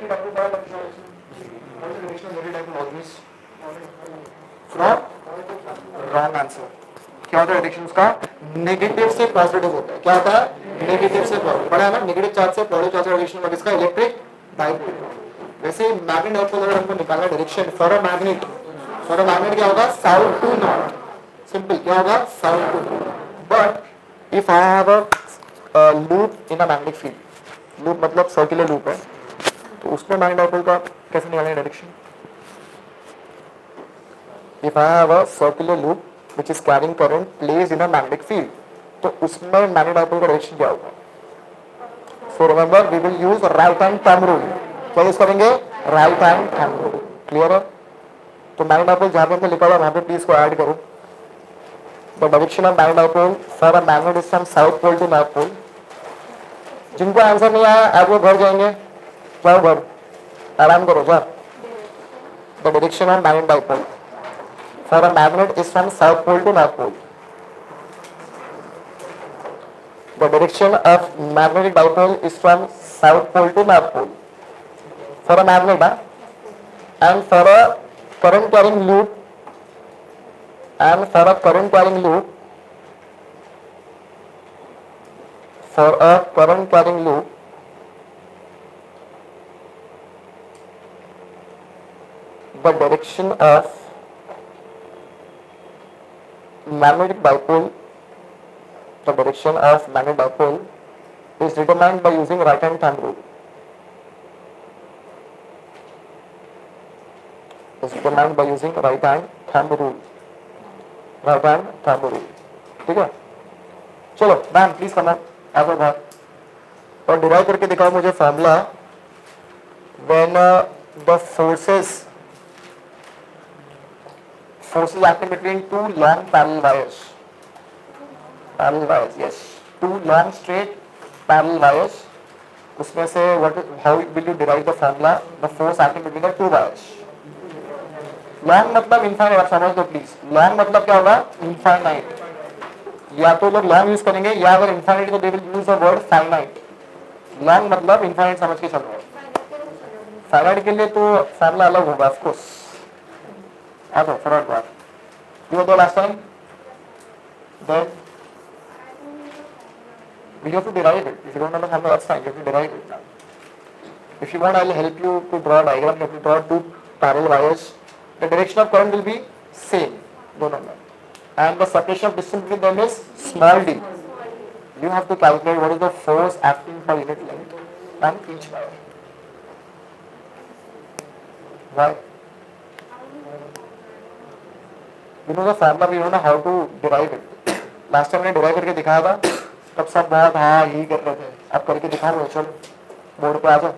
directly dipole by direction. What is the direction of every dipole always? From wrong answer. क्या होता है direction का? Negative से positive होता है. क्या होता है? नेगेटिव से पॉजिटिव. पढ़ा है ना? नेगेटिव चार्ज से पॉजिटिव चार्ज डायरेक्शन में किसका? Electric dipole. वैसे मैग्नेट डाइपोल अगर हमको निकालना डायरेक्शन फॉर अ मैग्नेट क्या होगा? South to north. सिंपल. क्या होगा? South to north. But if I have a loop in a magnetic field, loop मतलब सर्कुलर लूप है, तो उसमें मैग्नेट डाइपोल का कैसे निकालेंगे direction? If I have a circular loop which is carrying current placed in a magnetic field, तो उसमें magnet dipole का डायरेक्शन क्या होगा? So remember we will use right hand thumb rule. क्या यूज करेंगे? right hand thumb rule. Clear है? तो magnet dipole जहां पे हमने लिखा हुआ वहां पे प्लीज को ऐड करो. The direction of magnet dipole for a magnet is from south pole to north pole. जिनको आंसर नहीं आया आप वो घर जाएंगे. जाओ घर, आराम करो. जा. The direction of magnet dipole for a magnet is from south pole to north pole. The direction of magnetic dipole is from south pole to north pole. For a magnet, and for a current carrying loop, the direction of magnetic dipole is determined by using right hand thumb rule. ठीक है? चलो ma'am please करना आगे बात और derive करके दिखाओ मुझे formula. When the forces acting between two long parallel wires. Yes, two long straight parallel wires. उसमें से how will you derive the formula? The force acting between the two wires. Long मतलब infinite. आप समझ दो please. Long मतलब क्या होगा? Infinite. या तो लोग long यूज करेंगे या अगर infinite तो they will use the word finite. Long मतलब infinite समझ के चलो. finite के लिए तो formula अलग होगा of course. Okay, forward back. You were the last time? Then we have to derive it. If you don't know the formula, that's fine. You have to derive it now. If you want, I will help you to draw a diagram. You have to draw two parallel wires. The direction of current will be same. And the separation of distance between them is small d. You have to calculate what is the force acting per unit length and each wire. Why? You know the formula, we don't know how to derive it. Last time मैंने derive करके दिखाया था, तब सब बहुत हाँ ही कर रहे थे. अब करके दिखा रहे हो. चलो बोर्ड पे आ जाओ.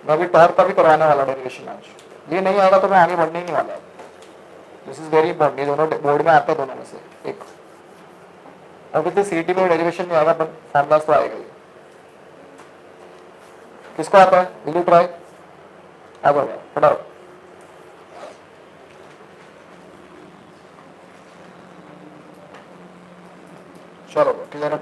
मैं भी टॉप का भी करवाने वाला डेरिवेशन आज. ये नहीं आएगा तो मैं आगे बढ़ने ही नहीं वाला. This is very important. ये दोनों बोर्ड में आता है दोनों में से एक. अब इतने सीटी में डेरिवेशन नहीं आएगा पर फॉर्मूलाज तो आएगा. किसको आता है? Will you try? आ जाओ फटाफट. चलो क्लियर है.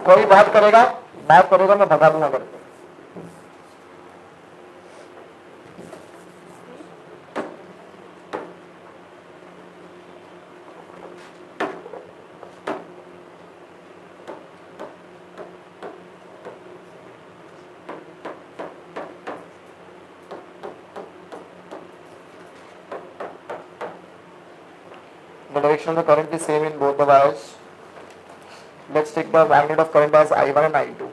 कोई बात करेगा, मैथ करेगा, मैं बता दूंगा करके. The direction of the current is same in both the wires. Let's take the magnitude of current as I1 and I2.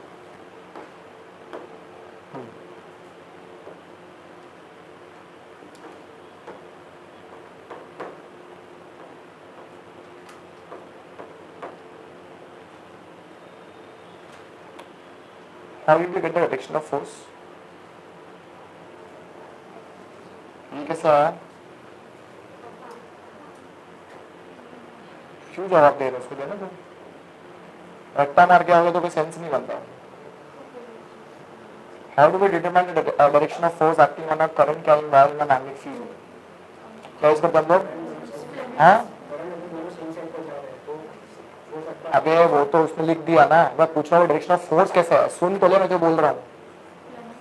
How will you get the direction of force? ये कैसा है? क्यों जवाब दे रहे हो? उसको देना तुम. रट्टा मार के आओगे तो कोई सेंस नहीं बनता. How do we determine the direction of force acting on a current carrying wire in a magnetic field? क्या यूज करते हैं हम लोग? हाँ अबे वो तो उसने लिख दिया ना, मैं पूछ रहा हूँ डायरेक्शन ऑफ फोर्स कैसा है, सुन तो ले मैं जो बोल रहा हूँ।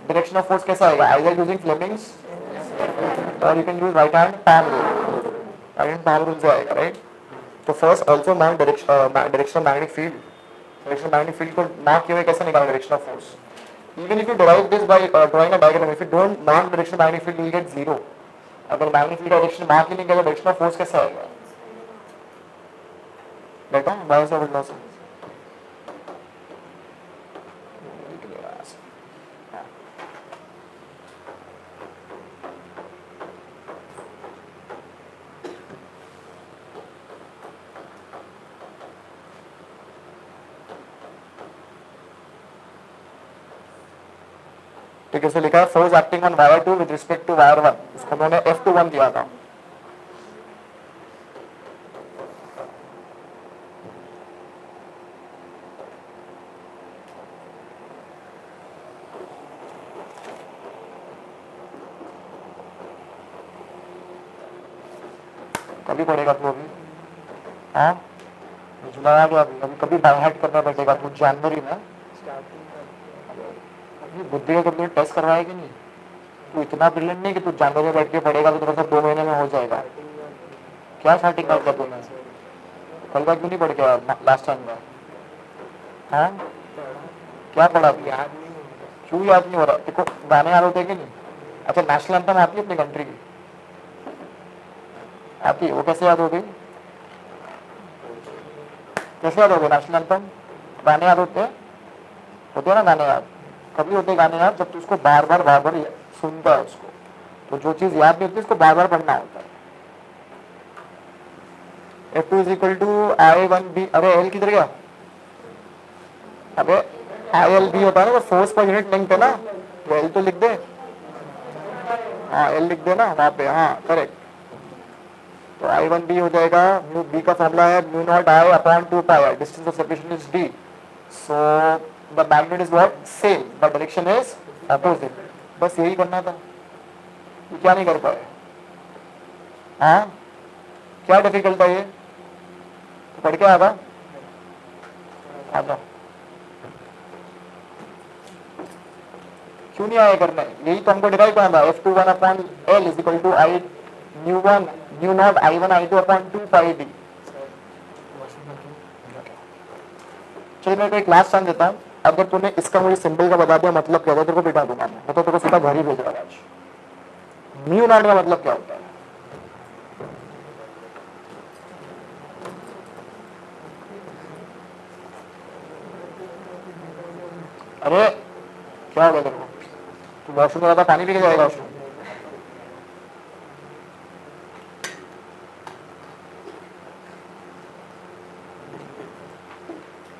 डायरेक्शन ऑफ फोर्स कैसा आएगा, आइदर यूजिंग फ्लेमिंग्स और you can use right hand palm rule, right hand palm rule से आएगा, राइट। तो first also ma'am direction magnetic field, direction magnetic field को मार्क किए हुए कैसे निकाला direction of force. Even if you derive this by drawing a diagram, if you don't mark the direction of magnetic field, you will get zero. अगर magnetic field direction mark ही नहीं किया तो direction of force कैसा आएगा, बेटा bio से बदला से। ठीक है, इसे लिखा है force acting on wire 2 with respect to wire 1, इसको मैंने F21 दिया था। कभी पढ़ेगा तू अभी, हाँ जुलाई आ गया, अभी कभी बायहार्ट करना बैठेगा तू जनवरी में। बुद्धि का कभी टेस्ट करवाया कि नहीं, तू इतना ब्रिलियंट नहीं कि तू जनवरी में बैठ के पढ़ेगा तो तेरा सब 2 महीने में हो जाएगा। क्या स्टार्टिंग कर दिया तूने, कल का क्यों नहीं पढ़ के लास्ट टाइम में, हाँ क्या पढ़ा, क्यों याद नहीं हो रहा, देखो गाने याद होते कि नहीं। अच्छा नेशनल एंथम आती है अपनी कंट्री की, आती है, वो कैसे याद हो गई, कैसे याद हो गई नेशनल एंथम, गाने याद होते हैं ना गाने याद, कभी होते गाने याद जब तू उसको बार बार सुनता है उसको, तो जो चीज याद नहीं होती उसको बार बार पढ़ना होता है। F2 is equal to I1B, अरे L किधर गया, अबे ILB होता है ना, वो फोर्स पर यूनिट लेंथ है ना, तो L तो लिख दे, हाँ L लिख दे ना वहाँ पे, हाँ करेक्ट। तो I1B हो जाएगा, म्यू B का फॉर्मूला है mu not I upon 2 pi, distance of separation is D, so the magnet is what same but direction is opposite, बस यही करना था, ये क्या नहीं कर पाए, हाँ क्या डिफिकल्ट था ये, तो पढ़ के आगा आजा, क्यों नहीं आया करना, यही तो हमको डिराइव करना था, F21 upon L is equal to I म्यू1 mu not I1 I2 upon 2 pi D। चलिए मैं कोई क्लास समझ देता हूँ, अगर तूने इसका मुझे सिंबल का बता दिया मतलब क्या होता है, तेरे को बिठा दूंगा मैं, तो तेरे को सीधा घर ही भेज रहा आज। म्यू नॉट का मतलब क्या होता है, अरे क्या होगा तेरे को, तू वॉशरूम में पानी पी के जाएगा वॉशरूम,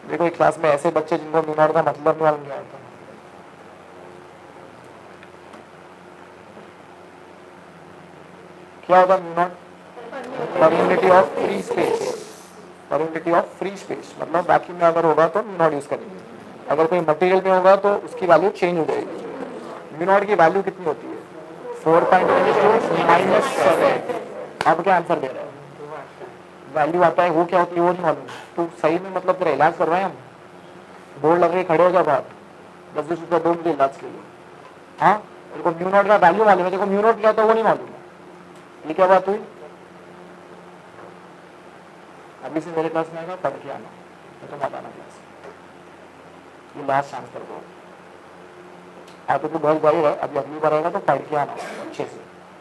देखो एक क्लास में ऐसे बच्चे जिनको म्यू नॉट का मतलब नहीं मालूम आता, क्या होगा mu naught, permittivity of free space, permittivity of free space, मतलब वैक्यूम में अगर होगा तो म्यू नॉट यूज करेंगे, अगर कोई मटेरियल में होगा तो उसकी वैल्यू चेंज हो जाएगी। म्यू नॉट की वैल्यू कितनी होती है, 4.7। अब क्या आंसर दे रहा है, वैल्यू आता है वो क्या होती है वो नहीं मालूम, तो सही में मतलब तेरा इलाज करवाए हम, बोर्ड लग रहे खड़े हो जा बाहर, 10-20 रुपया दो मुझे इलाज के लिए, हाँ तेरे को म्यू नॉट का वैल्यू मालूम है, तेरे को म्यू नॉट क्या होता है वो नहीं मालूम है, ये क्या बात हुई। अभी से मेरे क्लास में आएगा पढ़ के आना, तो मत आना क्लास, ये लास्ट चांस कर दो, तो तू घर जाएगा, अभी अगली बार आएगा तो पढ़ के आना अच्छे से,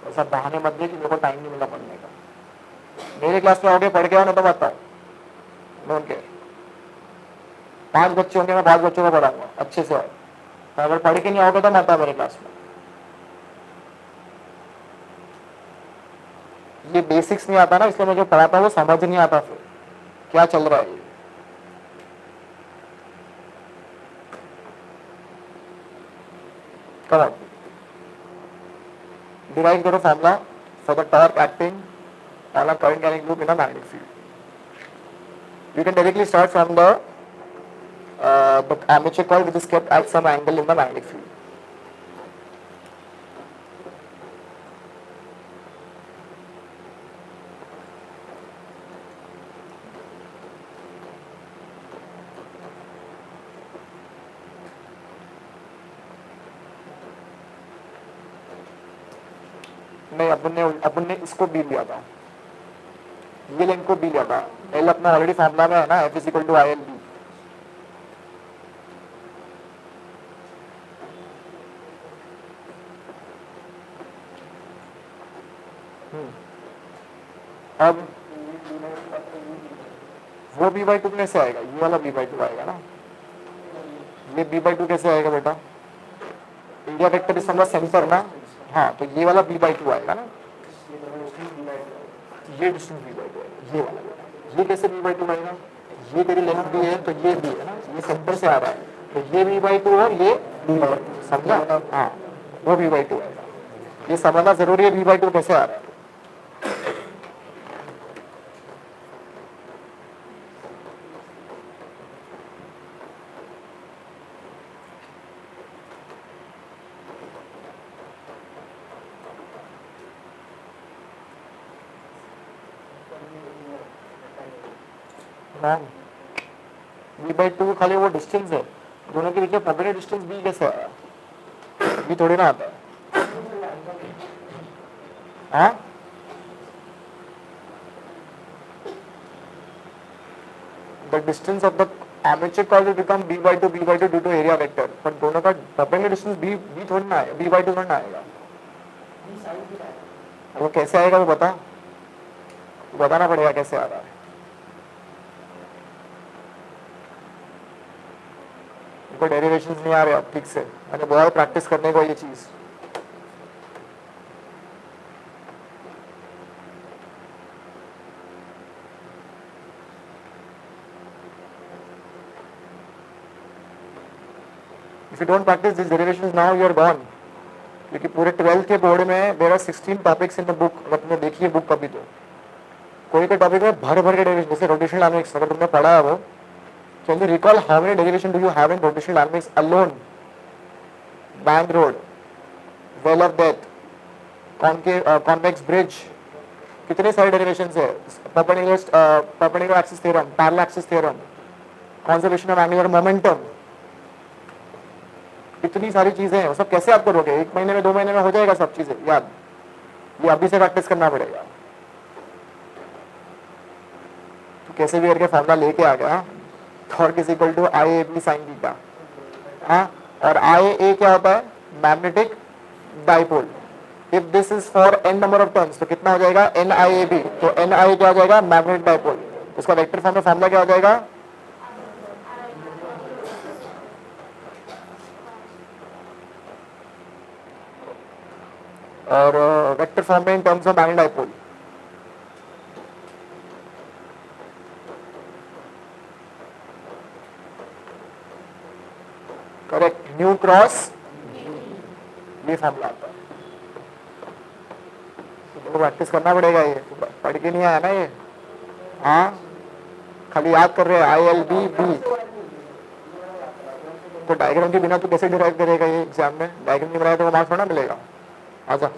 ऐसा बहाने मत दे कि मेरे को टाइम नहीं मिला पढ़ने का, मेरे क्लास में आओगे पढ़ के आना तो बताओ, डोंट केयर, 5 बच्चे होंगे मैं 5 बच्चों को पढ़ाऊंगा अच्छे से, तो अगर पढ़ के नहीं आओगे तो मत आओ मेरे क्लास में, ये बेसिक्स नहीं आता ना, इसलिए मैं जो पढ़ाता हूँ वो समझ नहीं आता फिर क्या चल रहा है ये। Come on. Derive the formula for the torque acting on a current carrying loop in a magnetic field. You can directly start from the armature coil which is kept at some angle in the magnetic field. नहीं, अपन ने इसको B लिया था, ये length को B लिया था। L अपना ऑलरेडी फॉर्मूला में है ना, F is equal to I L B. अब वो बी बाई टू कैसे आएगा, ये वाला बी बाई टू आएगा ना, ये बी बाई टू कैसे आएगा बेटा, area vector is from the centre ना, हाँ तो ये वाला बी बाई टू आएगा ना, ये डिस्टेंस बी बाई टू आएगा, ये वाला बेटा। ये कैसे बी बाई टू आएगा, ये तेरी लेंथ भी है तो ये भी है ना, ये सेंटर से आ रहा है तो ये बी बाई टू और ये बी बाई टू, समझा, हाँ वो बी बाई टू आएगा। ये समझना जरूरी है बी बाई टू कैसे आ रहा है। बी बाई टू खाली वो डिस्टेंस है, दोनों के बीच में परपेंडिकुलर डिस्टेंस बी कैसे आया, बी थोड़ी ना आता है, हाँ the distance of the armature coil will become b by 2 due to area vector, पर दोनों का परपेंडिकुलर डिस्टेंस b थोड़ी ना आएगा, b by 2 थोड़ी ना आएगा। वो कैसे आएगा वो बताना पड़ेगा कैसे आ रहा है। कोई डेरिवेशंस नहीं आ रहे अब ठीक से, मैंने बहुत प्रैक्टिस करने को ये चीज। If you don't practice these derivations now, you are gone. क्योंकि पूरे 12th के बोर्ड में there are 16 topics in the book, अगर तुमने देखी है बुक कभी तो कोई के टॉपिक में भर के डेरिवेशन, जैसे रोटेशनल डायनामिक्स अगर तुमने पढ़ा है वो, can you recall how many derivation do you have in rotational dynamics alone? Band road, well of death, convex bridge, कितने सारे डेरिवेशंस है, perpendicular axis theorem, parallel axis theorem, conservation of angular momentum, इतनी सारी चीजें हैं, वो सब कैसे आप करोगे, 1 महीने में 2 महीने में हो जाएगा सब चीजें याद, ये अभी से प्रैक्टिस करना पड़ेगा। तो कैसे भी करके फॉर्मूला लेके आ गया, torque is equal to I A B sine theta, हाँ, और आई ए क्या होता है, magnetic dipole. If this is for n number of turns तो कितना हो जाएगा, एन आई ए बी, तो एन आई क्या हो जाएगा, मैग्नेटिक डाइपोल, उसका वेक्टर फॉर्म में फॉर्मूला क्या हो जाएगा, और वेक्टर फॉर्म में in terms of magnetic dipole, correct, mu cross, ये फॉर्मूला आता है। तो प्रैक्टिस करना पड़ेगा, ये पढ़ के नहीं आया ना ये, हाँ खाली याद कर रहे हैं आई एल बी बी, तो डायग्राम के बिना तो कैसे डिराइव करेगा ये एग्जाम में, डायग्राम नहीं बनाया तो मार्क्स थोड़ा मिलेगा। आजा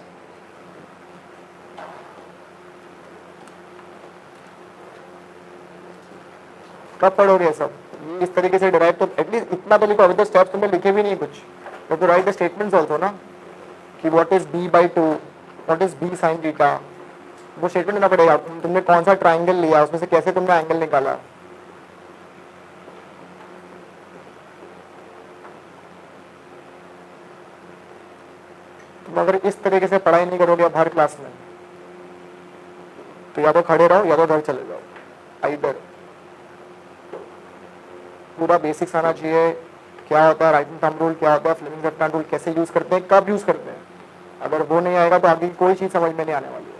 कब पढ़ोगे सब इस तरीके से डिराइव, तो एटलीस्ट इतना तो लिखो, अभी तो स्टेप्स तुमने लिखे भी नहीं कुछ, तो राइट द स्टेटमेंट्स आल्सो ना, कि what is b by 2, what is b sin theta, वो स्टेटमेंट देना पड़ेगा, तुमने कौन सा ट्राइंगल लिया, उसमें से कैसे तुमने एंगल निकाला। तुम अगर इस तरीके से पढ़ाई नहीं करोगे अब हर क्लास में, तो या तो खड़े रहो या तो घर चले जाओ, इधर पूरा बेसिक्स आना चाहिए, क्या होता है राइट हैंड थंब रूल, क्या होता है फ्लेमिंग लेफ्ट हैंड रूल, कैसे यूज करते हैं, कब यूज करते हैं, अगर वो नहीं आएगा तो आगे कोई चीज समझ में नहीं आने वाली है।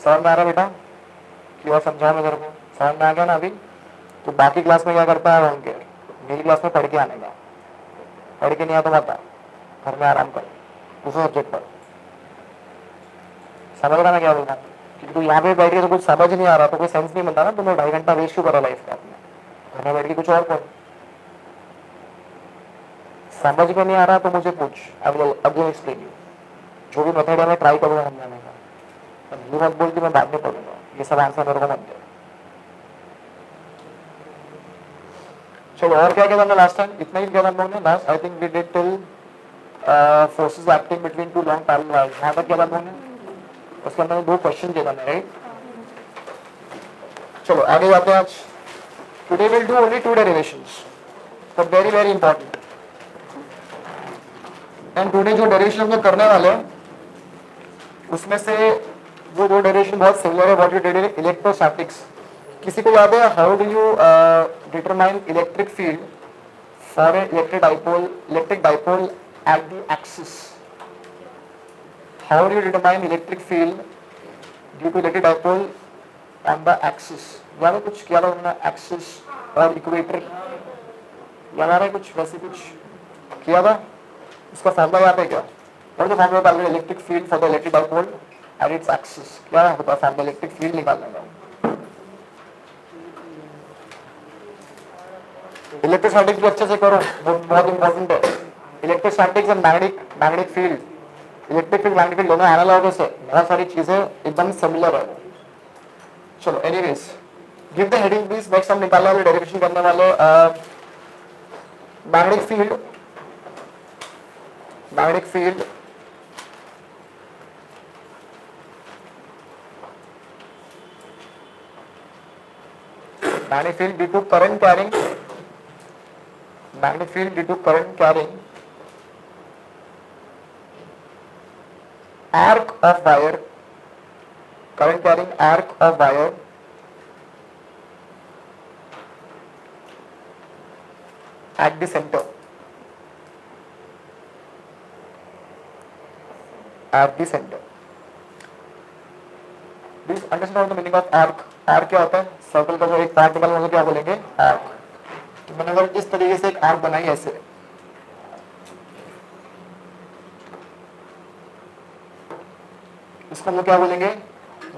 समझ में आ रहा बेटा, क्यों समझा मैं तेरे को, समझ में आ गया ना अभी, तो बाकी क्लास में क्या करता है उनके, मेरी क्लास में पढ़ के आने का, पढ़ के नहीं आता बता, घर में आराम कर, दूसरे सब्जेक्ट पर, समझ रहा मैं क्या बोल रहा हूँ, क्योंकि तू यहाँ पे बैठ के तो कुछ समझ नहीं आ रहा, तो कोई सेंस नहीं बनता ना, तुम्हें 2.5 घंटा वेस्ट क्यों करा लाइफ का अपने, घर में बैठ के कुछ और कर, समझ में नहीं आ रहा तो मुझे पूछ, अब एक्सप्लेन यू, जो भी मेथड है मैं ट्राई करूंगा समझाने का, अब ये मत बोल कि मैं बाद में पढ़ूंगा, ये सब आंसर मेरे को मत दे। चलो और क्या किया हमने लास्ट टाइम, इतना ही किया हम लोगों ने last, I think we did till forces acting between two long parallel wires, यहाँ तक किया हम लोगों ने, उसके अंदर 2 क्वेश्चन दिए हमने, राइट। चलो आगे जाते हैं आज। Today will do only 2 derivations, but very very important. And today जो डेरिवेशन हम लोग करने वाले हैं उसमें से वो 2 डेरिवेशन बहुत सिमिलर है what you did in electrostatics. किसी को याद है how do you determine electric field for a electric dipole at the axis? How do you determine electric field due to electric dipole on the axis? याद है कुछ किया था उन्होंने, एक्सिस और इक्वेटर, याद आ रहा है कुछ वैसे कुछ किया था? उसका फॉर्मूला याद है क्या? और जो फॉर्मूला डाल रहे electric field for the electric dipole at its axis, क्या होता है फॉर्मूला इलेक्ट्रिक फील्ड निकालने का? इलेक्ट्रोस्टैटिक्स भी अच्छे से करो, बहुत इंपॉर्टेंट है। Electrostatics and magnetic field, electric field magnetic field दोनों एनालॉगस है, बहुत सारी चीजें एकदम सिमिलर है। चलो anyways give the heading please. Next हम निकालने वाले डेरिवेशन करने वाले magnetic field due to current carrying magnetic field due to current carrying arc of wire at the center. Please understand the meaning of arc. Arc क्या होता है? Circle का जो एक पार्ट निकालना है क्या बोलेंगे? आर्क। तो मैंने अगर इस तरीके से एक आर्क बनाई ऐसे, इसको हम लोग क्या बोलेंगे?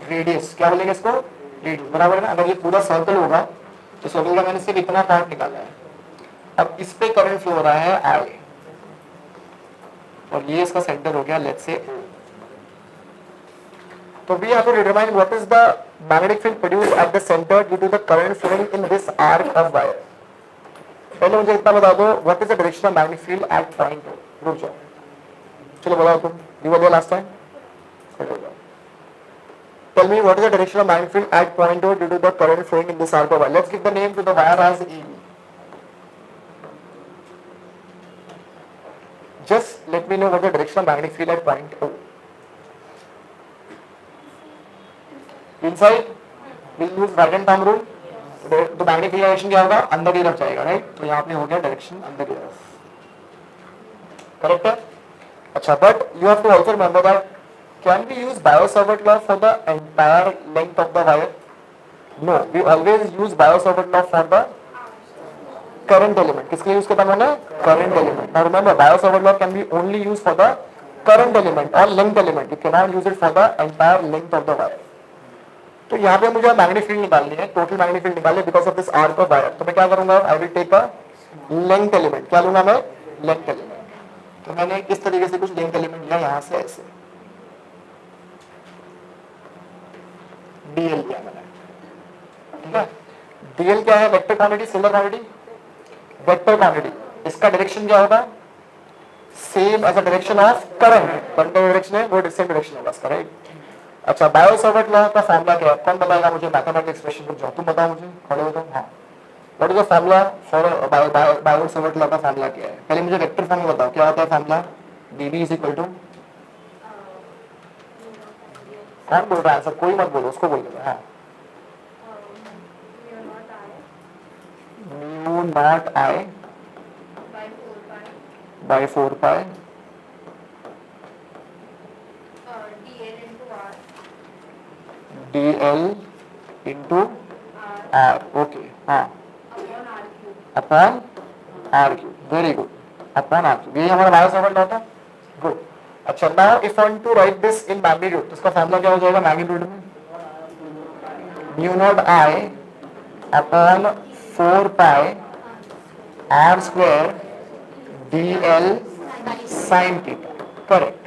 रेडियस। क्या बोलेंगे इसको? रेडियस, बराबर है ना। अगर ये पूरा सर्कल होगा तो सर्कल का मैंने सिर्फ इतना पार्ट निकाला है। अब इस पे करंट फ्लो हो रहा है आई, और ये इसका सेंटर हो गया let's say. So we have to determine what is the magnetic field produced at the center due to the current flowing in this arc of wire. पहले मुझे इतना बता दो, what is the direction of magnetic field at point O? रुक जाओ, चलो बताओ तुम, you were there last time. Tell me what is the direction of magnetic field at point O due to the current flowing in this arc of wire. Let's give the name to the wire as EB. Just let me know what the direction of magnetic field at point O. Inside we'll use right hand thumb rule. तो magnetic field direction क्या होगा? अंदर की तरफ जाएगा, right. तो यहाँ पे हो गया डायरेक्शन अंदर की तरफ, करेक्ट है। अच्छा, but you have to also remember that can we use Biot Savart law for the entire length of the wire? No, we always use Biot Savart law for the current element. किसके लिए use करता है मैंने? Current element. Now remember Biot Savart law can be only use for the current element और length element, you can not use it for the entire length of the wire. तो यहाँ पे मुझे मैग्नेटिक फील्ड निकालनी है, टोटल मैग्नेटिक फील्ड निकालनी है because of this arc of wire. तो मैं क्या करूंगा? I will take a length element. क्या लूंगा मैं? Length element. तो मैंने इस तरीके से कुछ लेंथ एलिमेंट लिया, यहाँ से ऐसे डीएल लिया मैंने, ठीक है। डीएल क्या है? Vector quantity, scalar quantity, vector quantity. इसका डायरेक्शन क्या होगा? Same as the direction of current. Current का डायरेक्शन है वो सेम डायरेक्शन होगा इसका, राइट। अच्छा, बायो-सावर्ट लॉ का फॉर्मूला क्या है? कौन बताएगा मुझे? मैथमेटिकल एक्सप्रेशन को जाओ, तुम बताओ मुझे, खड़े हो तुम। हाँ, what is the formula for Biot-Savart law का फॉर्मूला क्या है? पहले मुझे वेक्टर फॉर्मूला बताओ, क्या होता है formula? dv is equal to, कौन बोल रहा है आंसर? कोई मत बोलो, उसको बोल दो। हाँ, mu not I by 4 pi dl into r, okay, हाँ, upon r cube, very good, upon r cube. ये हमारा बायो-सावर्ट लॉ था, गुड। अच्छा, now if I want to write this in magnitude, तो इसका फॉर्मूला क्या हो जाएगा मैग्नीट्यूड में? Mu not I upon 4 pi r square dl sin theta, correct.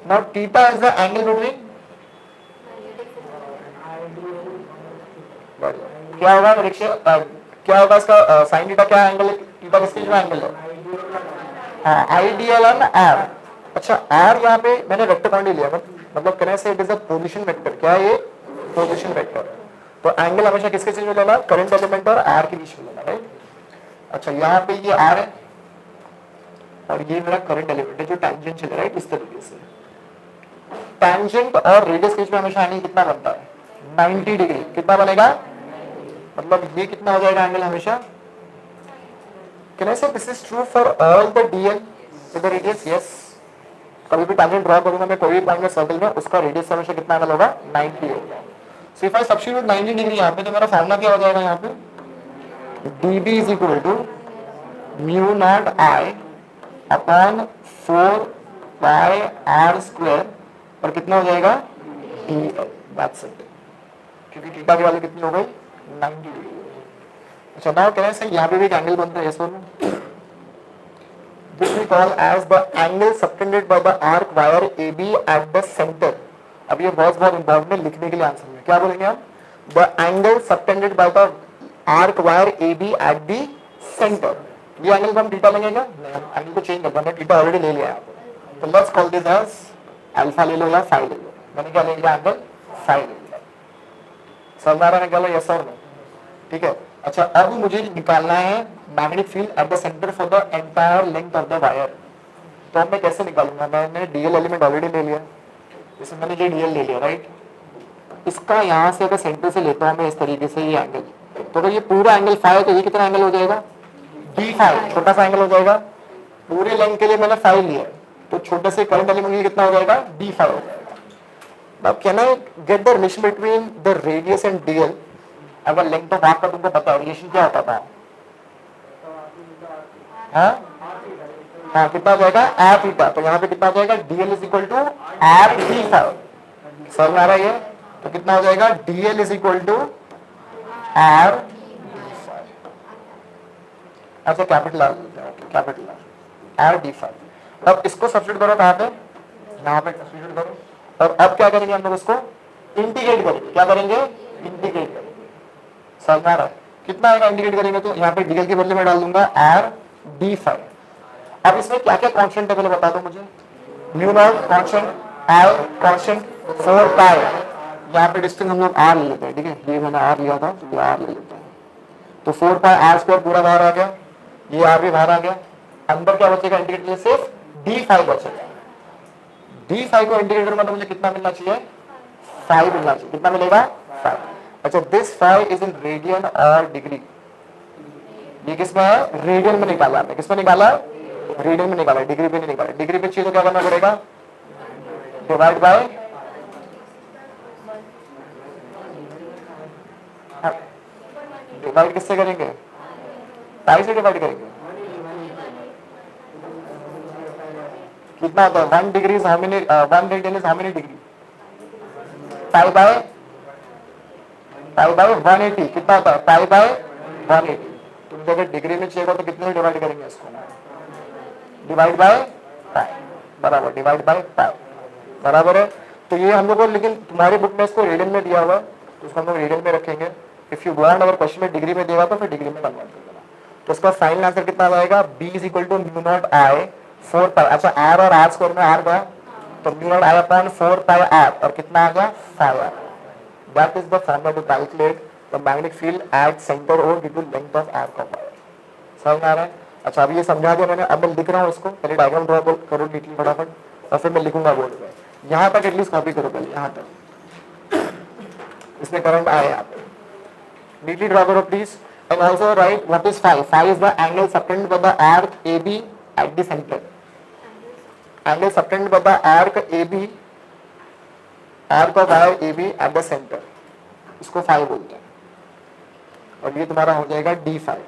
Now theta is the angle between, क्या होगा? डायरेक्शन क्या होगा इसका साइन थीटा क्या एंगल है, थीटा किसके जो एंगल है, आइडियल एंड आर। अच्छा आर यहाँ पे मैंने वेक्टर क्वांटिटी लिया, मतलब कहने से it is a position vector, क्या है ये, पोजीशन वेक्टर। तो एंगल हमेशा किसके बीच में लेना, करंट एलिमेंट और आर के बीच में लेना, राइट। अच्छा यहाँ पे ये आर है और ये मेरा करंट एलिमेंट है जो टैंजेंशियल है, राइट। इस तरीके से टैंजेंट और रेडियस के बीच में हमेशा एंगल कितना बनता है, 90 डिग्री। कितना बनेगा, मतलब ये कितना हो जाएगा एंगल हमेशा, कैन आई से this is true for all the DL with the radius, yes. कभी भी टैंजेंट ड्रॉ करूंगा मैं कोई भी पॉइंट में सर्कल में, उसका रेडियस हमेशा कितना एंगल होगा, 90 होगा। So if I substitute 90 degree यहाँ पे, तो मेरा फॉर्मूला क्या हो जाएगा यहाँ पे, dB is equal to mu not I upon 4 pi are square, और कितना हो जाएगा, दैट्स इट, क्योंकि थीटा की वैल्यू कितनी हो गई, 90 डिग्री। अच्छा नाउ कैन आई से यहाँ पे भी एक एंगल बनता है, यस और no. This we call as the angle subtended by the arc wire AB at the center. अब ये बहुत इंपॉर्टेंट है लिखने के लिए आंसर में, क्या बोलेंगे हम, the angle subtended by the arc wire AB at the center। ये एंगल को हम थीटा लेंगे क्या, नहीं, एंगल को चेंज करना, थीटा ऑलरेडी ले लिया है, तो let's call this as alpha ले लो या फाई ले लो। मैंने क्या ले लिया, एंगल फाई ले लिया। समझ आ रहा है क्या, यस और नो, ठीक है। अच्छा अब मुझे निकालना है magnetic field at the centre for the entire length of the wire. तो अब मैं कैसे निकालूंगा, मैंने डीएल एलिमेंट ऑलरेडी ले लिया, जैसे मैंने ये डीएल ले लिया, राइट। इसका यहाँ से अगर सेंटर से लेता हूँ मैं इस तरीके से ये एंगल, तो अगर ये पूरा एंगल फाइव है तो ये कितना एंगल हो जाएगा, डी फाइव, छोटा सा एंगल हो जाएगा। पूरे लेंथ के लिए मैंने फाइव लिया, तो छोटे से करंट एलिमेंट के लिए कितना हो जाएगा, डी फाइव हो जाएगा। अब can I get the relation between the radius and DL. अगर लेंथ ऑफ आर्क का तुमको पता है, रिलेशन क्या होता था, हाँ कितना हो जाएगा, आर थीटा। तो यहाँ पे कितना हो जाएगा, DL is equal to R D phi. समझ में आ रहा है ये, तो कितना हो जाएगा, DL is equal to R, अच्छा कैपिटल आर डी फाइव। अब इसको सब्स्टिट्यूट करो कहाँ पे, यहाँ पे सब्स्टिट्यूट करो, और अब क्या करेंगे हम लोग, उसको इंटीग्रेट करेंगे। क्या करेंगे, इंटीग्रेट करेंगे। समझ में आ रहा है, कितना आएगा इंटीग्रेट करेंगे, तो यहाँ पे डीएल के बदले में डाल दूंगा आर डी फाइव। अब इसमें क्या क्या कांस्टेंट है पहले बता दो मुझे, mu naught constant, L constant, 4 पाई, यहाँ पे डिस्टेंस हम लोग आर ले लेते हैं, ठीक है, ये मैंने आर लिया था तो ये आर ले लेते हैं। तो 4 पाई आर स्क्वायर पूरा बाहर आ गया, ये आर भी बाहर आ गया, अंदर क्या बचेगा इंटीग्रेट में, सिर्फ डी फाइव बचेगा। डी फाइव को इंटीग्रेट करूंगा तो मुझे कितना मिलना चाहिए, 5 मिलना चाहिए। कितना मिलेगा, 5। अच्छा दिस 5 इज इन रेडियन और डिग्री। ये किसमें है, रेडियन में निकाला है, किसमें निकाला, रेडियन में निकाला, डिग्री पे नहीं निकाला। डिग्री पे चाहिए तो क्या करना पड़ेगा, डिवाइड बाय, डिवाइड किससे करेंगे, पाई से डिवाइड करेंगे। कितना होता है, 1 degree is how many, 1 radian is how many degree, pi by 180। कितना होता है, पाई बाय 180। तुम अगर डिग्री में चाहिए तो कितने डिवाइड करेंगे इसको, डिवाइड बाय पाई, बराबर, डिवाइड बाय पाई, बराबर है। तो ये हम लोग को, लेकिन तुम्हारी बुक में इसको रेडियन में दिया हुआ है तो इसको हम लोग रेडियन में रखेंगे। इफ यू वांट अगर क्वेश्चन में डिग्री में देगा तो फिर डिग्री में कन्वर्ट कर देना। तो इसका फाइनल आंसर कितना आएगा, B is equal to mu not I 4 pi. अच्छा आर और आर स्क्वायर में आर गया तो mu not I upon 4 pi R, और कितना आ गया, 5 R. That is the formula to calculate the magnetic field at centre और due to length of arc of wire. समझ में आ रहा है। अच्छा अब ये समझा दिया मैंने, अब मैं लिख रहा हूँ इसको, पहले डायग्राम ड्रॉ करो नीटली फटाफट, और फिर मैं लिखूंगा बोर्ड में। यहाँ तक एटलीस्ट कॉपी करो पहले, यहाँ तक इसमें करंट आया यहाँ पे, नीटली ड्रॉ करो please. And also write what is phi. Phi is the angle subtended by the arc AB at the centre. Angle subtended by the arc AB, arc of wire AB at the centre, इसको phi बोलते हैं। और ये तुम्हारा हो जाएगा D5।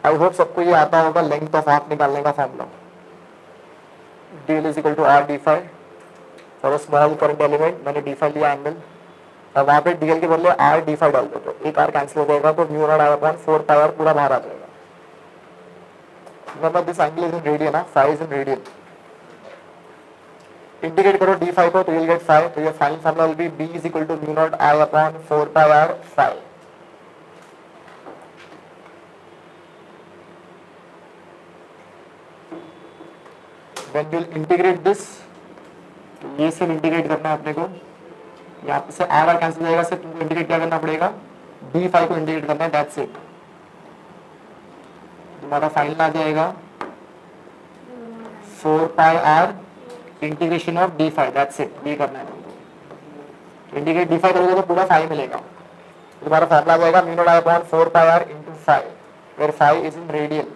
I hope सबको ये आता होगा लेंथ ऑफ आर्क निकालने का formula, DL is equal to R D phi for small current element. मैंने D5 लिया एंगल, अब वहां पे DL के बदले आर D5 डाल दो तो एक आर कैंसिल हो जाएगा, तो mu not I upon 4 pi R पूरा बाहर आ जाएगा। Remember this angle is in radian, phi is in radian. Integrate करो d5 को तो you'll get 5, तो your final formula will be b is equal to mu naught I upon 4 pi r 5. When you'll integrate this, तो ये सिर्फ integrate करना है अपने को, यहाँ से आर आर कैंसिल हो जाएगा, सिर्फ तुमको इंटीग्रेट क्या करना पड़ेगा, d5 को इंटीग्रेट करना है, दैट्स इट. तुम्हारा फाइनल आ जाएगा 4 pi r integration of d5, that's it. ये करना है तुमको. इंटीग्रेट d5 करोगे तो पूरा 5 मिलेगा. तुम्हारा फार्मूला आ जाएगा mu not I upon 4 pi r into 5, where 5 is in radian.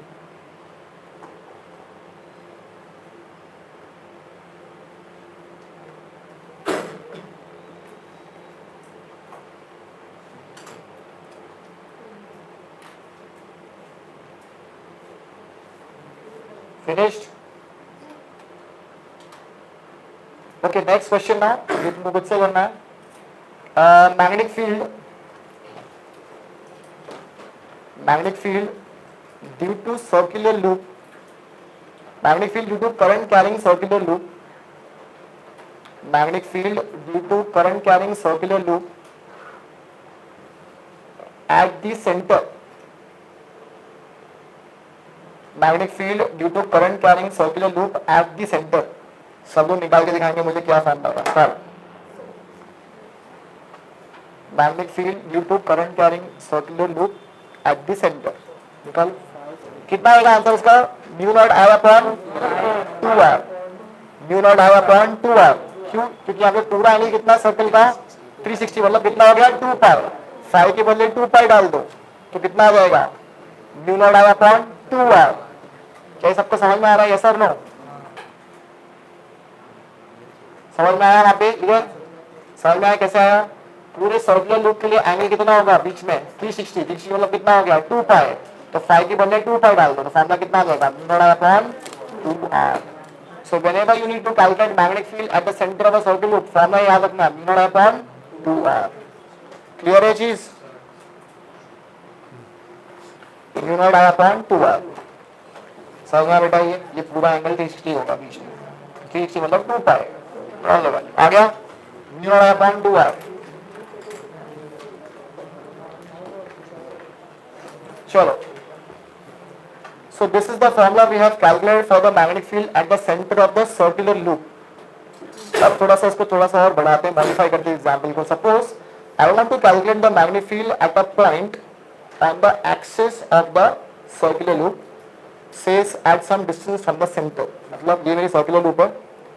Finished? Okay, next question now. ये तुमको खुद से करना है. Magnetic field due to circular loop. Magnetic field due to current carrying circular loop. Magnetic field due to current carrying circular loop at the center. Magnetic field due to current carrying circular loop at the center. सब लोग निकाल के दिखाएंगे मुझे क्या formula होगा. Sir, magnetic field due to current carrying circular loop at the centre. निकाल. कितना आएगा आंसर इसका? Mu not I upon 2r. Mu not I upon 2r. क्यों? क्योंकि यहाँ पे पूरा एंगल कितना सर्कल का 360, मतलब कितना हो गया 2 पाई. 5 के बदले 2 पाई डाल दो तो कितना आ जाएगा? Mu not I upon 2r. क्या सबको समझ में आ रहा है? यस और नो? समझ में आया? यहाँ पे क्लियर? समझ में आया कैसे आया? पूरे सर्कुलर लूप के लिए एंगल कितना होगा बीच में? 360. 360 मतलब कितना हो गया? 2 पाई. तो 5 के बदले 2 पाई डाल दो तो फार्मूला कितना आ जाएगा? Mu not I upon 2r. So whenever you need to calculate magnetic field at the center of a circular loop, formula याद रखना mu not I upon 2r. Clear है चीज? Mu not I upon 2r. समझ में बेटा? ये पूरा angle 360 होगा बीच में. 360 मतलब 2 पाई. आ गया? Mu not I upon 2r. चलो. So this is the formula we have calculated for the magnetic field at the center of the circular loop. अब थोड़ा सा इसको थोड़ा सा और बढ़ाते हैं, मॉडिफाई करते हैं एग्जांपल को. Suppose I want to calculate the magnetic field at a point on the axis of the circular loop, says at some distance from the center. मतलब ये मेरी circular loop है,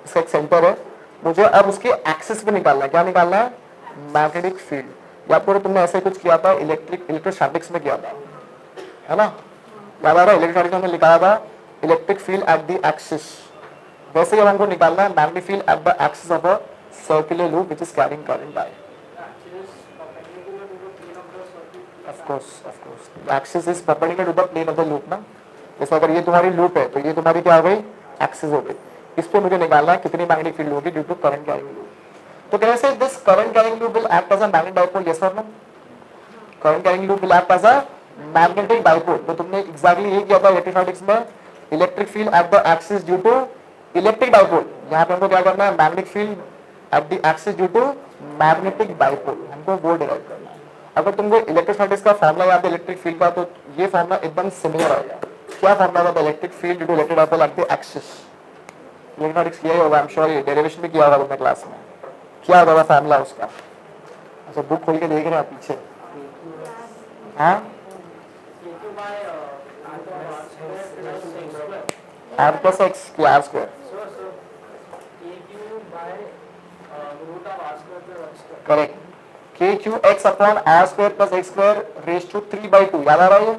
इसका एक सेंटर है, मुझे अब उसके एक्सिस पे निकालना है. क्या निकालना है? Magnetic field. या पूरे तुमने ऐसे कुछ किया था इलेक्ट्रोस्टैटिक्स में किया था, है ना? याद आ रहा है? इलेक्ट्रोस्टैटिक्स में लिखा था electric field at the axis. वैसे ही हमको निकालना है magnetic field at the axis of a circular loop which is carrying current I. Of course axis is perpendicular to the plane of the loop ना. जैसे अगर ये तुम्हारी लूप है तो ये तुम्हारी क्या हो गई? एक्सिस हो गई. इस पे मुझे निकालना है कितनी मैग्नेटिक फील्ड होगी due to current carrying loop. तो कैसे this current carrying loop will act as a magnetic dipole. Yes और no? Current carrying loop will act as a magnetic dipole. तो तुमने एग्जैक्टली यही किया था इलेक्ट्रोस्टैटिक्स में. Electric field at the axis due to electric dipole. यहाँ पे हमको क्या करना है? Magnetic field at the axis due to magnetic dipole. हमको वो डिराइव करना है. अगर तुमको इलेक्ट्रोस्टैटिक्स का फार्मूला याद है इलेक्ट्रिक फील्ड का, तो ये फार्मूला एकदम सिमिलर आएगा. क्या फार्मूला था? Electric field due to electric dipole at the axis. Electrostatics किया ही होगा, आई एम श्योर. ये डेरिवेशन भी किया होगा तुमने क्लास में. क्या होता था फार्मूला उसका? अच्छा बुक खोल के देख रहे हैं पीछे. हाँ, r plus x की r square. Correct. KQX upon r square plus x square raised to 3/2. याद आ रहा है?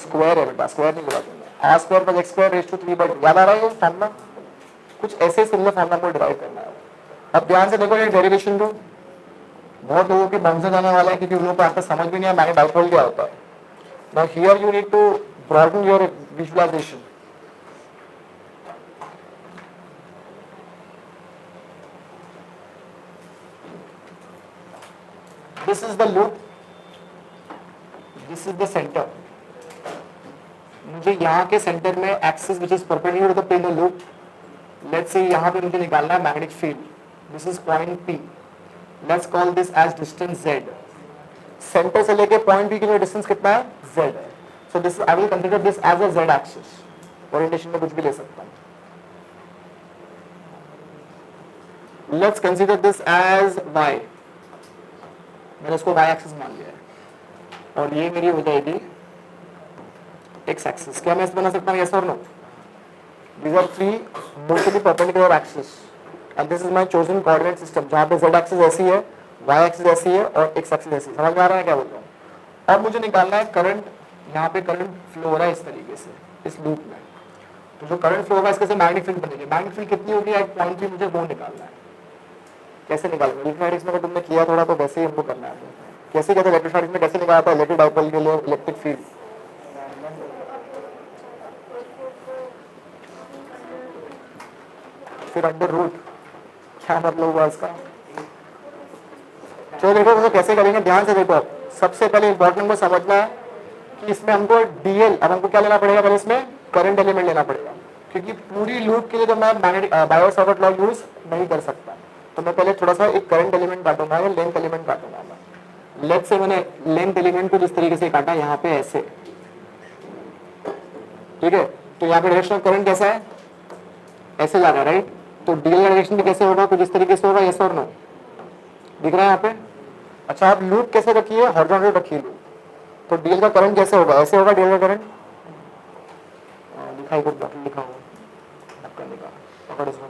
स्क्वायर है बेटा, स्क्वायर नहीं बोला तुमने. r square plus x square raised to 3/2. याद आ रहा है फार्मूला? कुछ ऐसे सिमिलर फार्मूला को डिराइव करना है. अब ध्यान से देखो ये डेरिवेशन को. बहुत लोगों के मन से जाने वाला है क्योंकि उन लोगों को आपको समझ भी नहीं है मैग्नेटिक डाइपोल क्या होता है. Now here you need to broaden your visualization. This is the loop. This is the center. मुझे यहाँ के सेंटर में axis which is perpendicular to the plane of loop let's say यहाँ पे मुझे निकालना है magnetic field, this is point P, let's call this as distance Z, centre से लेके पॉइंट P के लिए डिस्टेंस कितना है Z, so this I will consider this as a Z axis, orientation में कुछ भी ले सकता हूँ, let's consider this as Y, मैंने इसको Y एक्सिस मान लिया है, और ये मेरी हो जाएगी X एक्सिस। क्या मैं इस बना सकता हूँ यस और no? These are three mutually perpendicular axes and this is my chosen coordinate system जहाँ पे z axis ऐसी है, y axis ऐसी है और x axis ऐसी है। समझ में आ रहा है क्या बोल रहा हूँ? अब मुझे निकालना है करंट, यहाँ पे करंट फ्लो हो रहा है इस तरीके से इस लूप में, तो जो करंट फ्लो होगा इसके से मैग्नेटिक फील्ड बनेगी, मैग्नेटिक फील्ड कितनी होगी एट पॉइंट P, मुझे वो निकालना है। कैसे निकालना? इलेक्ट्रोस्टैटिक्स में तुमने किया थोड़ा तो वैसे ही हमको करना है। कैसे कहते हैं इलेक्ट्रोस्टैटिक्स में, कैसे निकालता है इलेक्ट्रिक डाइपोल के लिए इलेक्ट्रिक फील्ड? फिर अंडर रूट, क्या मतलब हुआ इसका? चलो देखो तो कैसे करेंगे, ध्यान से देखो। सबसे पहले इंपॉर्टेंट को समझना है कि इसमें हमको डीएल, अब हमको क्या लेना पड़ेगा, पहले इसमें करंट एलिमेंट लेना पड़ेगा, क्योंकि पूरी लूप के लिए तो मैं मैग्नेटिक बायो-सावर्ट लॉ यूज नहीं कर सकता, तो मैं पहले थोड़ा सा एक करंट एलिमेंट काटूंगा या लेंथ एलिमेंट काटूंगा। लेट्स से मैंने लेंथ एलिमेंट को जिस तरीके से काटा यहाँ पे ऐसे, ठीक है, तो यहाँ पे डायरेक्शन ऑफ करंट कैसा है, ऐसे जा रहा है, राइट? तो डीएल का डायरेक्शन भी कैसे होगा, कुछ इस तरीके से होगा, यस और नो? दिख रहा है यहाँ पे? अच्छा, आप लूप कैसे रखिए, हॉरिजॉन्टल रखिए लूप, तो डीएल का करंट कैसे होगा, ऐसे होगा डीएल का करंट, दिखाई कुछ लिखा होगा पकड़ इसको,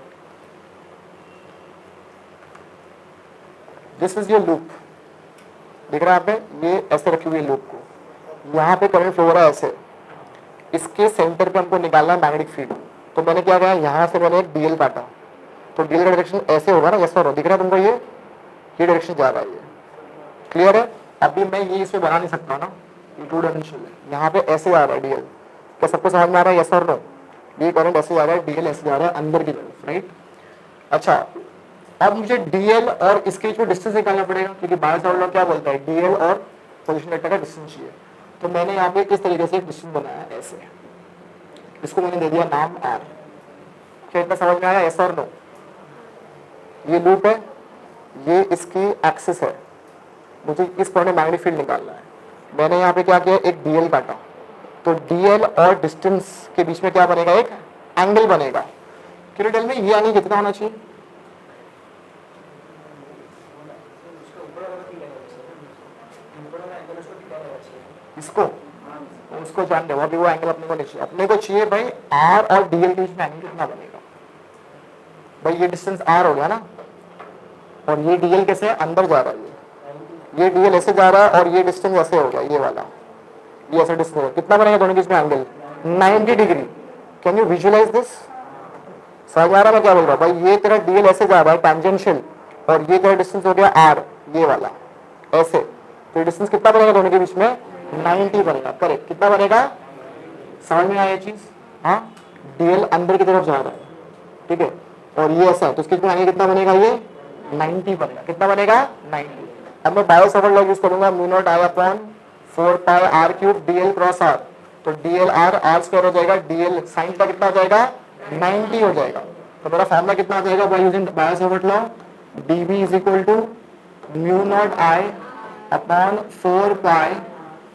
दिस इज योर लूप, दिख रहा है यहाँ पे, ये ऐसे रखी हुई है लूप को, यहाँ पे करंट फ्लो हो रहा है ऐसे, इसके सेंटर पे हमको निकालना है मैग्नेटिक फील्ड, तो मैंने क्या किया, यहाँ से मैंने एक डीएल काटा, तो डीएल का डायरेक्शन ऐसे होगा ना, यस और नो? दिख रहा है तुमको, ये डायरेक्शन जा रहा है, ये क्लियर है? अभी मैं ये इसमें बना नहीं सकता ना, ये टू डायमेंशनल है, यहाँ पे ऐसे आ रहा है डीएल, क्या सबको समझ में आ रहा है, यस और नो? ये करंट ऐसे जा रहा है, डीएल ऐसे जा रहा है अंदर की तरफ, राइट? अच्छा, अब मुझे डीएल और इसके बीच में डिस्टेंस निकालना पड़ेगा, क्योंकि बायो-सावर्ट लॉ क्या बोलता है, डीएल और पोजीशन वेक्टर का डिस्टेंस चाहिए, तो मैंने यहाँ पे किस तरीके से एक डिस्टेंस बनाया ऐसे, इसको मैंने दे दिया नाम आर। क्या इतना समझ में आया, यस और नो? ये लूप है, ये इसकी एक्सिस है, मुझे इस पॉइंट में मैग्नेटिक फील्ड निकालना है, मैंने यहाँ पे क्या किया, एक डीएल काटा, तो डीएल और डिस्टेंस के बीच में क्या बनेगा, एक एंगल बनेगा। क्यों टेल में ये एंगल कितना होना चाहिए, इसको उसको जान दे, अभी वो एंगल अपने को नहीं चाहिए, अपने को चाहिए भाई आर और डीएल के बीच में एंगल कितना बनेगा। भाई ये डिस्टेंस आर हो गया ना, और ये डीएल कैसे अंदर जा रहा है, ये डीएल ऐसे जा रहा है और ये डिस्टेंस ऐसे हो गया, ये वाला, ये ऐसा डिस्टेंस कितना बनेगा दोनों के बीच में angle, 90 degree. Can you visualize this? समझ आ रहा है मैं क्या बोल रहा हूँ? भाई ये तेरा डीएल ऐसे जा रहा है टैंजेंशियल, और ये तेरा डिस्टेंस हो गया आर, ये वाला ऐसे, तो डिस्टेंस कितना बनेगा दोनों के बीच में, 90 बनेगा। करेक्ट, कितना बनेगा, समझ में आया चीज? हाँ, डीएल अंदर की तरफ जा रहा है, ठीक है, और ये ऐसा है, तो इसके बीच में कितना बनेगा, ये 90 बनेगा। कितना बनेगा, 90। अब मैं बायो-सावर्ट लॉ यूज करूंगा, mu not I upon 4 pi R cube DL cross R, तो डीएल आर आर स्क्वायर हो जाएगा, डीएल साइन का कितना हो जाएगा, 90 हो जाएगा। तो मेरा फॉर्मूला कितना आ जाएगा by using Biot Savart law, DB is equal to mu not I upon 4 pi,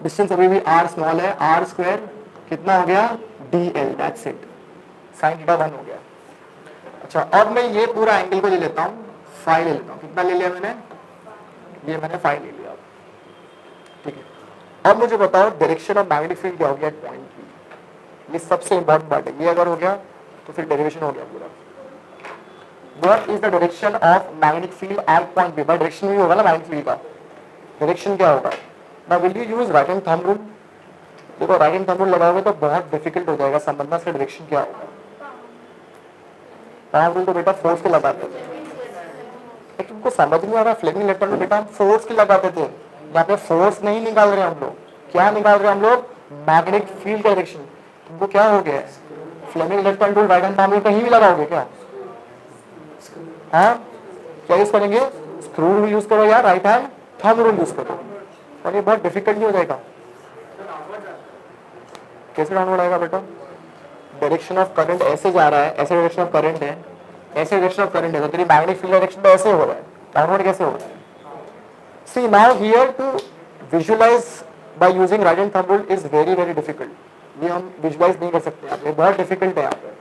distance अभी भी आर स्मॉल है, आर स्क्वायर कितना हो गया, DL, that's it, sine theta 1 हो गया। अच्छा, अब मैं ये पूरा एंगल को ले लेता हूँ, फाई ले लेता हूँ, कितना ले लिया मैंने, ये मैंने फाई ले लिया, ठीक है। अब मुझे बताओ डायरेक्शन ऑफ मैग्नेटिक फील्ड क्या हो गया पॉइंट P, ये सबसे इंपॉर्टेंट पार्ट है, ये अगर हो गया तो फिर डेरिवेशन हो गया पूरा। What is the direction of magnetic field eight point P? भाई डायरेक्शन भी होगा ना मैग्नेटिक फील्ड का, डायरेक्शन क्या होगा। Now will you use right hand thumb rule? देखो राइट हैंड थंब रूल लगाओगे तो बहुत डिफिकल्ट हो जाएगा समझना इसका डायरेक्शन क्या होगा। थंब रूल तो बेटा फोर्स के लगाते थे, लेकिन तुमको समझ नहीं आ रहा, फ्लेमिंग इलेक्ट्रॉन में बेटा हम फोर्स के लगाते थे, यहाँ पे फोर्स नहीं निकाल रहे हम लोग, क्या निकाल रहे हम लोग, मैग्नेटिक फील्ड का डायरेक्शन। तुमको क्या हो गया, Fleming electron rule right hand thumb rule कहीं भी लगाओगे क्या, हाँ क्या यूज करेंगे, स्क्रू रूल यूज करो या right hand thumb rule use करो, और ये बहुत डिफिकल्ट हो जाएगा। कैसे डाउनलोड आएगा बेटा, डायरेक्शन ऑफ करंट ऐसे जा रहा है, ऐसे डायरेक्शन ऑफ करंट है, ऐसे डायरेक्शन ऑफ करंट है, तो तेरी मैग्नेटिक फील्ड डायरेक्शन तो ऐसे हो रहा है, डाउनवर्ड कैसे हो रहा है? See now here to visualise by using right hand thumb rule is very very difficult. ये हम विजुअलाइज नहीं कर सकते यहाँ पे, बहुत डिफिकल्ट है यहाँ पे।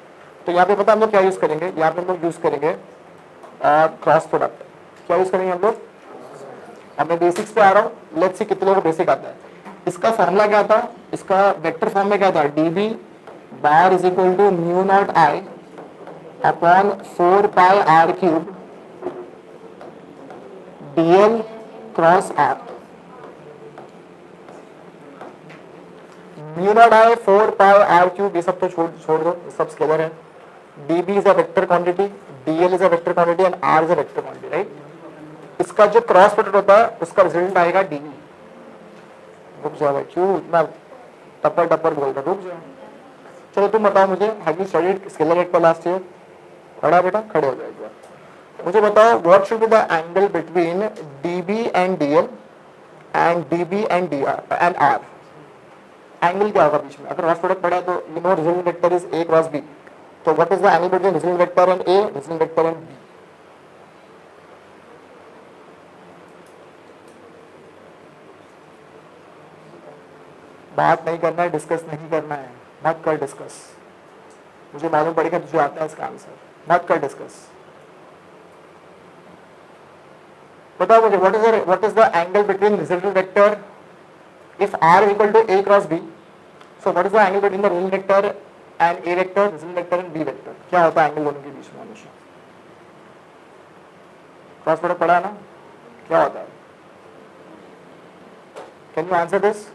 तो यहाँ पे पता हम लोग क्या यूज करेंगे, यहाँ पे हम लोग यूज करेंगे क्रॉस प्रोडक्ट। क्या यूज करेंगे हम लोग? अब मैं बेसिक्स पे आ रहा हूँ, लेट्स सी कितने लोगों को बेसिक आता है। इसका फॉर्मूला क्या था, इसका वेक्टर फॉर्म में क्या था, DB bar is equal to mu not I upon 4 pi R cube DL cross R. Mu not I 4 pi R cube, ये सब तो छोड़ दो, सब स्केलर है। dB is a vector quantity, dl is a vector quantity and r is a vector quantity, right. इसका जो cross product होता है उसका रिजल्ट आएगा dV। रुक जाओ भाई, क्यों इतना टप्पर टप्पर बोल रहा, रुक जाओ। चलो तुम बताओ मुझे, have you studied scalar vector last year? पढ़ा बेटा? खड़े हो जाओ एक बार। मुझे बताओ what should be the angle between dB and dl and dB and dr and r। Angle क्या होगा बीच में? अगर क्रॉस प्रोडक्ट पढ़ा तो you know result vector is a cross b। So what is the angle between resultant vector and A, resultant vector and B? बात नहीं करना है, डिस्कस नहीं करना है, मत कर डिस्कस। मुझे मालूम पड़ेगा तुझे आता है इसका आंसर, मत कर डिस्कस। बताओ मुझे what is the angle between resultant vector if R is equal to A cross B? So what is the angle between the resultant vector and A vector, resultant vector and B vector? क्या होता है angle दोनों के बीच में हमेशा? Cross product पढ़ा ना, क्या होता है? Can you answer this?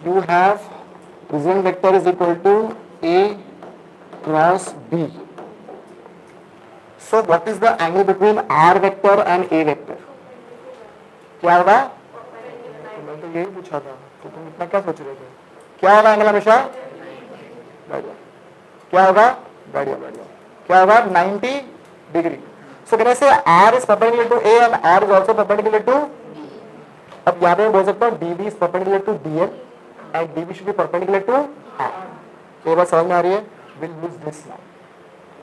You have resultant vector is equal to A cross B. So what is the angle between R vector and A vector? क्या होगा? तो मैं तो यही पूछा था, तो तुम इतना क्या सोच रहे थे? क्या होगा एंगल हमेशा? बढ़िया। क्या होगा? बढ़िया बढ़िया। क्या होगा? 90 डिग्री। सो कहने से R is perpendicular to A and R is also perpendicular to, अब यहाँ पे बोल सकता हूँ DB is perpendicular to DL and DB should be perpendicular to R। ये बात समझ में आ रही है? We'll use this now।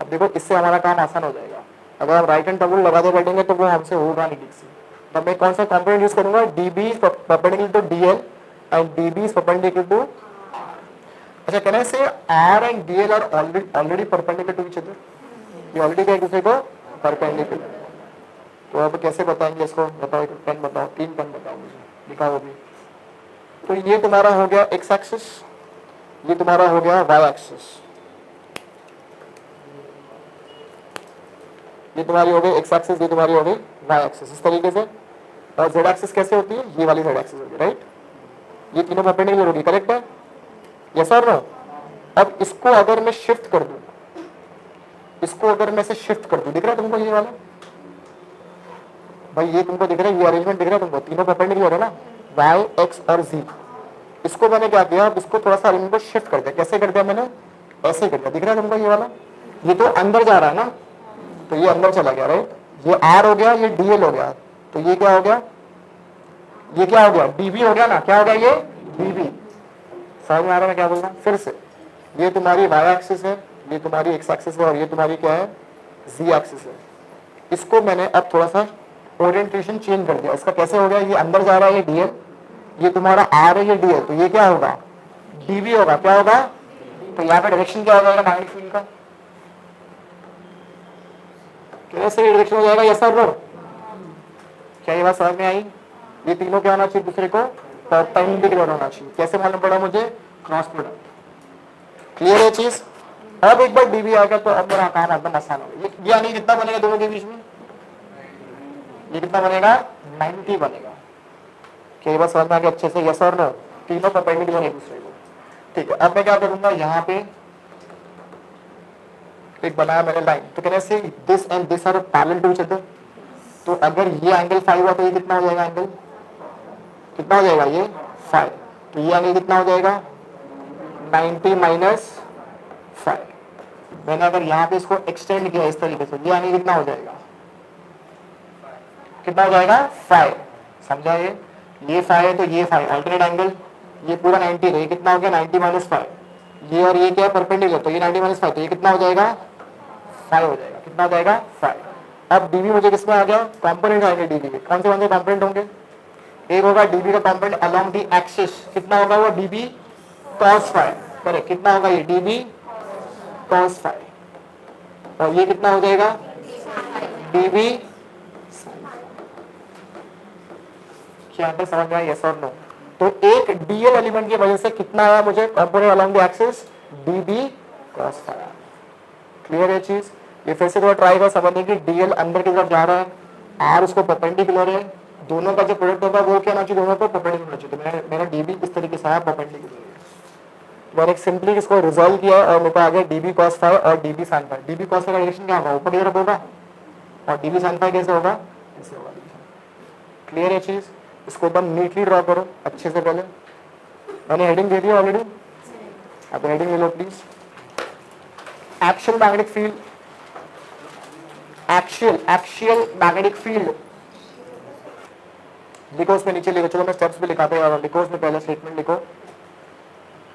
अब देखो इससे हमारा काम आसान हो जाएगा। अगर हम राइट हैंड टेबल लगाते बैठेंगे तो वो हमसे होगा नहीं ठीक से। तब मैं कौन सा कंपोनेंट यूज करूंगा? DB is perpendicular to DL and DB is perpendicular to, अच्छा कहना से R and DL are already perpendicular to each other। ये ऑलरेडी क्या एक दूसरे को परपेंडिकुलर। तो अब कैसे बताएंगे इसको? बताओ, एक पेन बताओ, 3 पेन बताओ मुझे, लिखा वो भी। तो ये तुम्हारा हो गया एक्स एक्सिस, ये तुम्हारा हो गया वाई एक्सिस, ये तुम्हारी हो गई एक्स एक्सिस, ये तुम्हारी हो गई वाई एक्सिस, इस तरीके से। और जेड एक्सिस कैसे होती है? ये वाली जेड एक्सिस होगी, राइट। ये तीनों परपेंडिकुलर होगी, करेक्ट है? यस और नो? अब इसको अगर मैं शिफ्ट कर दूं, इसको अगर मैं से शिफ्ट कर दूं, दिख रहा है तुमको ये वाला? भाई ये तुमको दिख रहा है, ये अरेंजमेंट दिख रहा है तुमको, तीनों परपेंडिकुलर है ना, वाई एक्स और जी। इसको मैंने क्या किया, अब इसको थोड़ा सा अरेंजमेंट को शिफ्ट कर दिया। कैसे कर दिया मैंने? ऐसे कर दिया, दिख रहा है तुमको ये वाला? ये तो अंदर जा रहा है ना, तो ये अंदर चला गया, राइट। ये आर हो गया, ये डीएल हो गया, तो ये क्या हो गया? ये क्या हो गया? डीबी हो गया ना। क्या हो गया? ये डीबी। समझ में आ रहा है क्या बोल रहा हूं? फिर से, ये तुम्हारी वाई एक्सिस है, ये तुम्हारी एक्स एक्सिस है और ये तुम्हारी क्या है? जी एक्सिस है। इसको मैंने अब थोड़ा सा ओरिएंटेशन चेंज कर दिया। इसका कैसे हो गया? ये अंदर जा रहा है, ये डीएल, ये तुम्हारा आर है, ये डीएल, तो ये क्या होगा? डीबी होगा। क्या होगा? तो यहाँ पे डायरेक्शन क्या हो जाएगा मैग्नेटिक फील्ड का? कैसे डायरेक्शन हो जाएगा? यस और नो? क्या ये बात समझ में आई? ये तीनों क्या होना चाहिए? दूसरे को परपेंडिकुलर होना चाहिए। कैसे मालूम पड़ा मुझे? Cross product. क्लियर है चीज? अब एक बार डीबी आ गया तो अब मेरा काम एकदम आसान होगा। ये यानी कितना बनेगा दोनों के बीच में? ये कितना बनेगा? 90 बनेगा। क्या ये बात समझ में आ गया अच्छे से? यस और नो? तीनों परपेंडिकुलर एक दूसरे को। ठीक है, अब मैं क्या करूंगा, यहाँ पे एक बनाया मैंने लाइन, तो कहने से this and this are parallel to each other. तो अगर ये एंगल 5 हुआ तो ये कितना हो जाएगा? एंगल कितना हो जाएगा? ये 5। तो ये एंगल कितना हो जाएगा? 90 माइनस 5। मैंने अगर यहाँ पे इसको एक्सटेंड किया इस तरीके से, ये एंगल कितना हो जाएगा? कितना हो जाएगा? 5। समझा? ये 5 है तो ये 5 अल्टरनेट एंगल, ये पूरा 90 है, कितना हो गया? 90 माइनस 5। ये और ये क्या है परपेंडिकुलर, तो ये 90 माइनस 5, तो ये कितना हो जाएगा 5 हो जाएगा, कितना हो जाएगा 5। अब डीबी मुझे किसमें आ गया, कंपोनेंट आएंगे डीबी के, कौन से कंपोनेंट होंगे, एक होगा डीबी का कंपोनेंट अलोंग दी एक्सिस, कितना होगा वो डीबी cos 5, करेक्ट, कितना होगा ये डीबी cos 5, और ये कितना हो जाएगा डीबी, क्या पे समझ में आया यस और नो। तो एक डीएल एलिमेंट की वजह से कितना आया मुझे component along the axis dB cos 5। Clear है चीज, ये फिर से थोड़ा ट्राई कर समझने की, डीएल अंदर की तरफ जा रहा है, आर उसको परपेंडिकुलर है, दोनों का जो प्रोडक्ट होगा वो क्या होना चाहिए, दोनों पर परपेंडिकुलर होना चाहिए, तो मेरा डीबी इस तरीके से आया परपेंडिकुलर है। मैंने सिंपली इसको रिजॉल्व किया और मेरे को आ गया डीबी cos 5 और डीबी sin 5। डीबी cos 5 का डायरेक्शन क्या होगा, ऊपर की तरफ होगा, और डीबी sin 5 कैसे होगा, ऐसे होगा। क्लियर है चीज, इसको एकदम नीटली ड्रॉ करो अच्छे से, पहले मैंने हेडिंग दे दी ऑलरेडी, आप हेडिंग ले लो please. Axial magnetic field, axial magnetic field लिखो, उसमें नीचे लिखो, चलो मैं स्टेप्स भी लिखाते हैं, लिखो उसमें पहले स्टेटमेंट लिखो,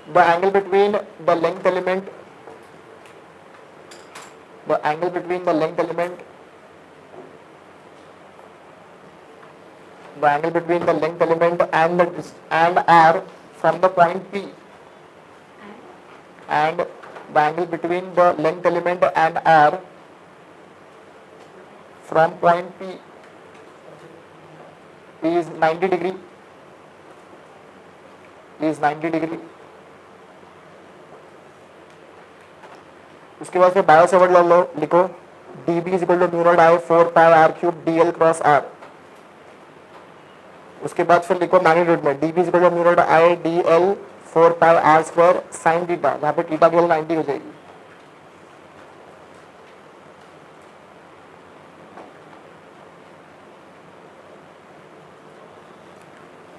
the angle between the length element, the angle between the length element, the angle between the length element and R from the point P, and the angle between the length element and R from point P is 90 degree, is 90 degree। उसके बाद फिर bio Savart law लो, लिखो dB is equal to mu naught I 4 pi r cube dl cross r। उसके बाद फिर लिखो magnitude में dB is equal to mu naught I dl 4 pi r square sin theta, यहाँ पे थीटा केवल 90 हो जाएगी।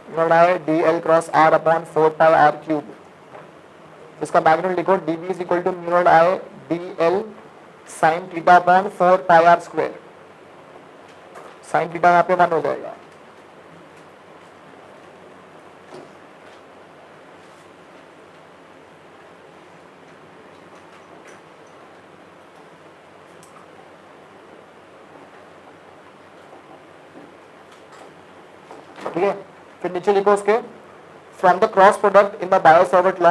mu naught I dl cross r upon 4 pi r cube, इसका मैग्नीट्यूड लिखो dB is equal to mu naught I dl sin theta upon 4 pi r square, sin theta यहाँ पे 1 हो जाएगा। ठीक है, फिर नीचे लिखो उसके from the cross product in the bio-Savart law,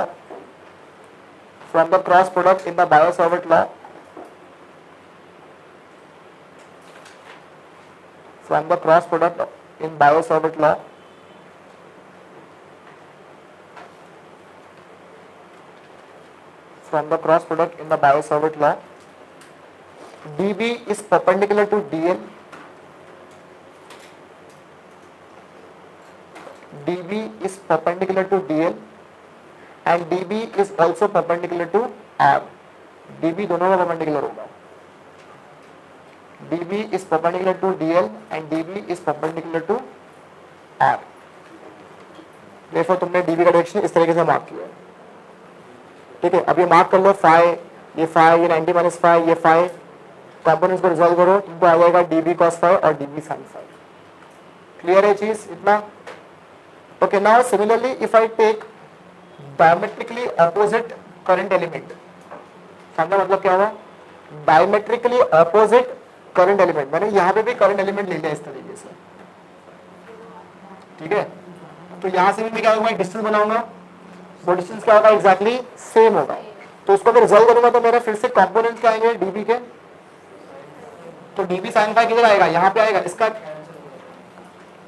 from the cross product in the bio-Savart law, from the cross product in bio-Savart law, from the cross product in the bio-Savart law, dB is perpendicular to dl, dB is perpendicular to dl and dB is also perpendicular to r, dB दोनों का perpendicular होगा, dB is perpendicular to dl and dB is perpendicular to r। देखो तुमने dB का direction इस तरीके से mark किया, ठीक है। अब ये मार्क कर लो फाई, ये 90 माइनस 5, ये 5, कंपोनेंट्स को रिजॉल्व करो, तुमको आ जाएगा dB cos 5 और dB sin 5। क्लियर है चीज इतना, okay। now similarly if I take diametrically opposite current element, समझा मतलब क्या हुआ, diametrically opposite current element, मैंने यहाँ पे भी current element ले लिया इस तरीके से, ठीक है। तो यहाँ से भी मैं क्या होगा, डिस्टेंस बनाऊंगा, वो डिस्टेंस क्या होगा एग्जैक्टली सेम होगा, तो उसको मैं रिजॉल्व करूंगा तो मेरा फिर से कंपोनेंट्स क्या आएंगे dB के, तो dB sin 5 किधर आएगा, यहाँ पे आएगा, इसका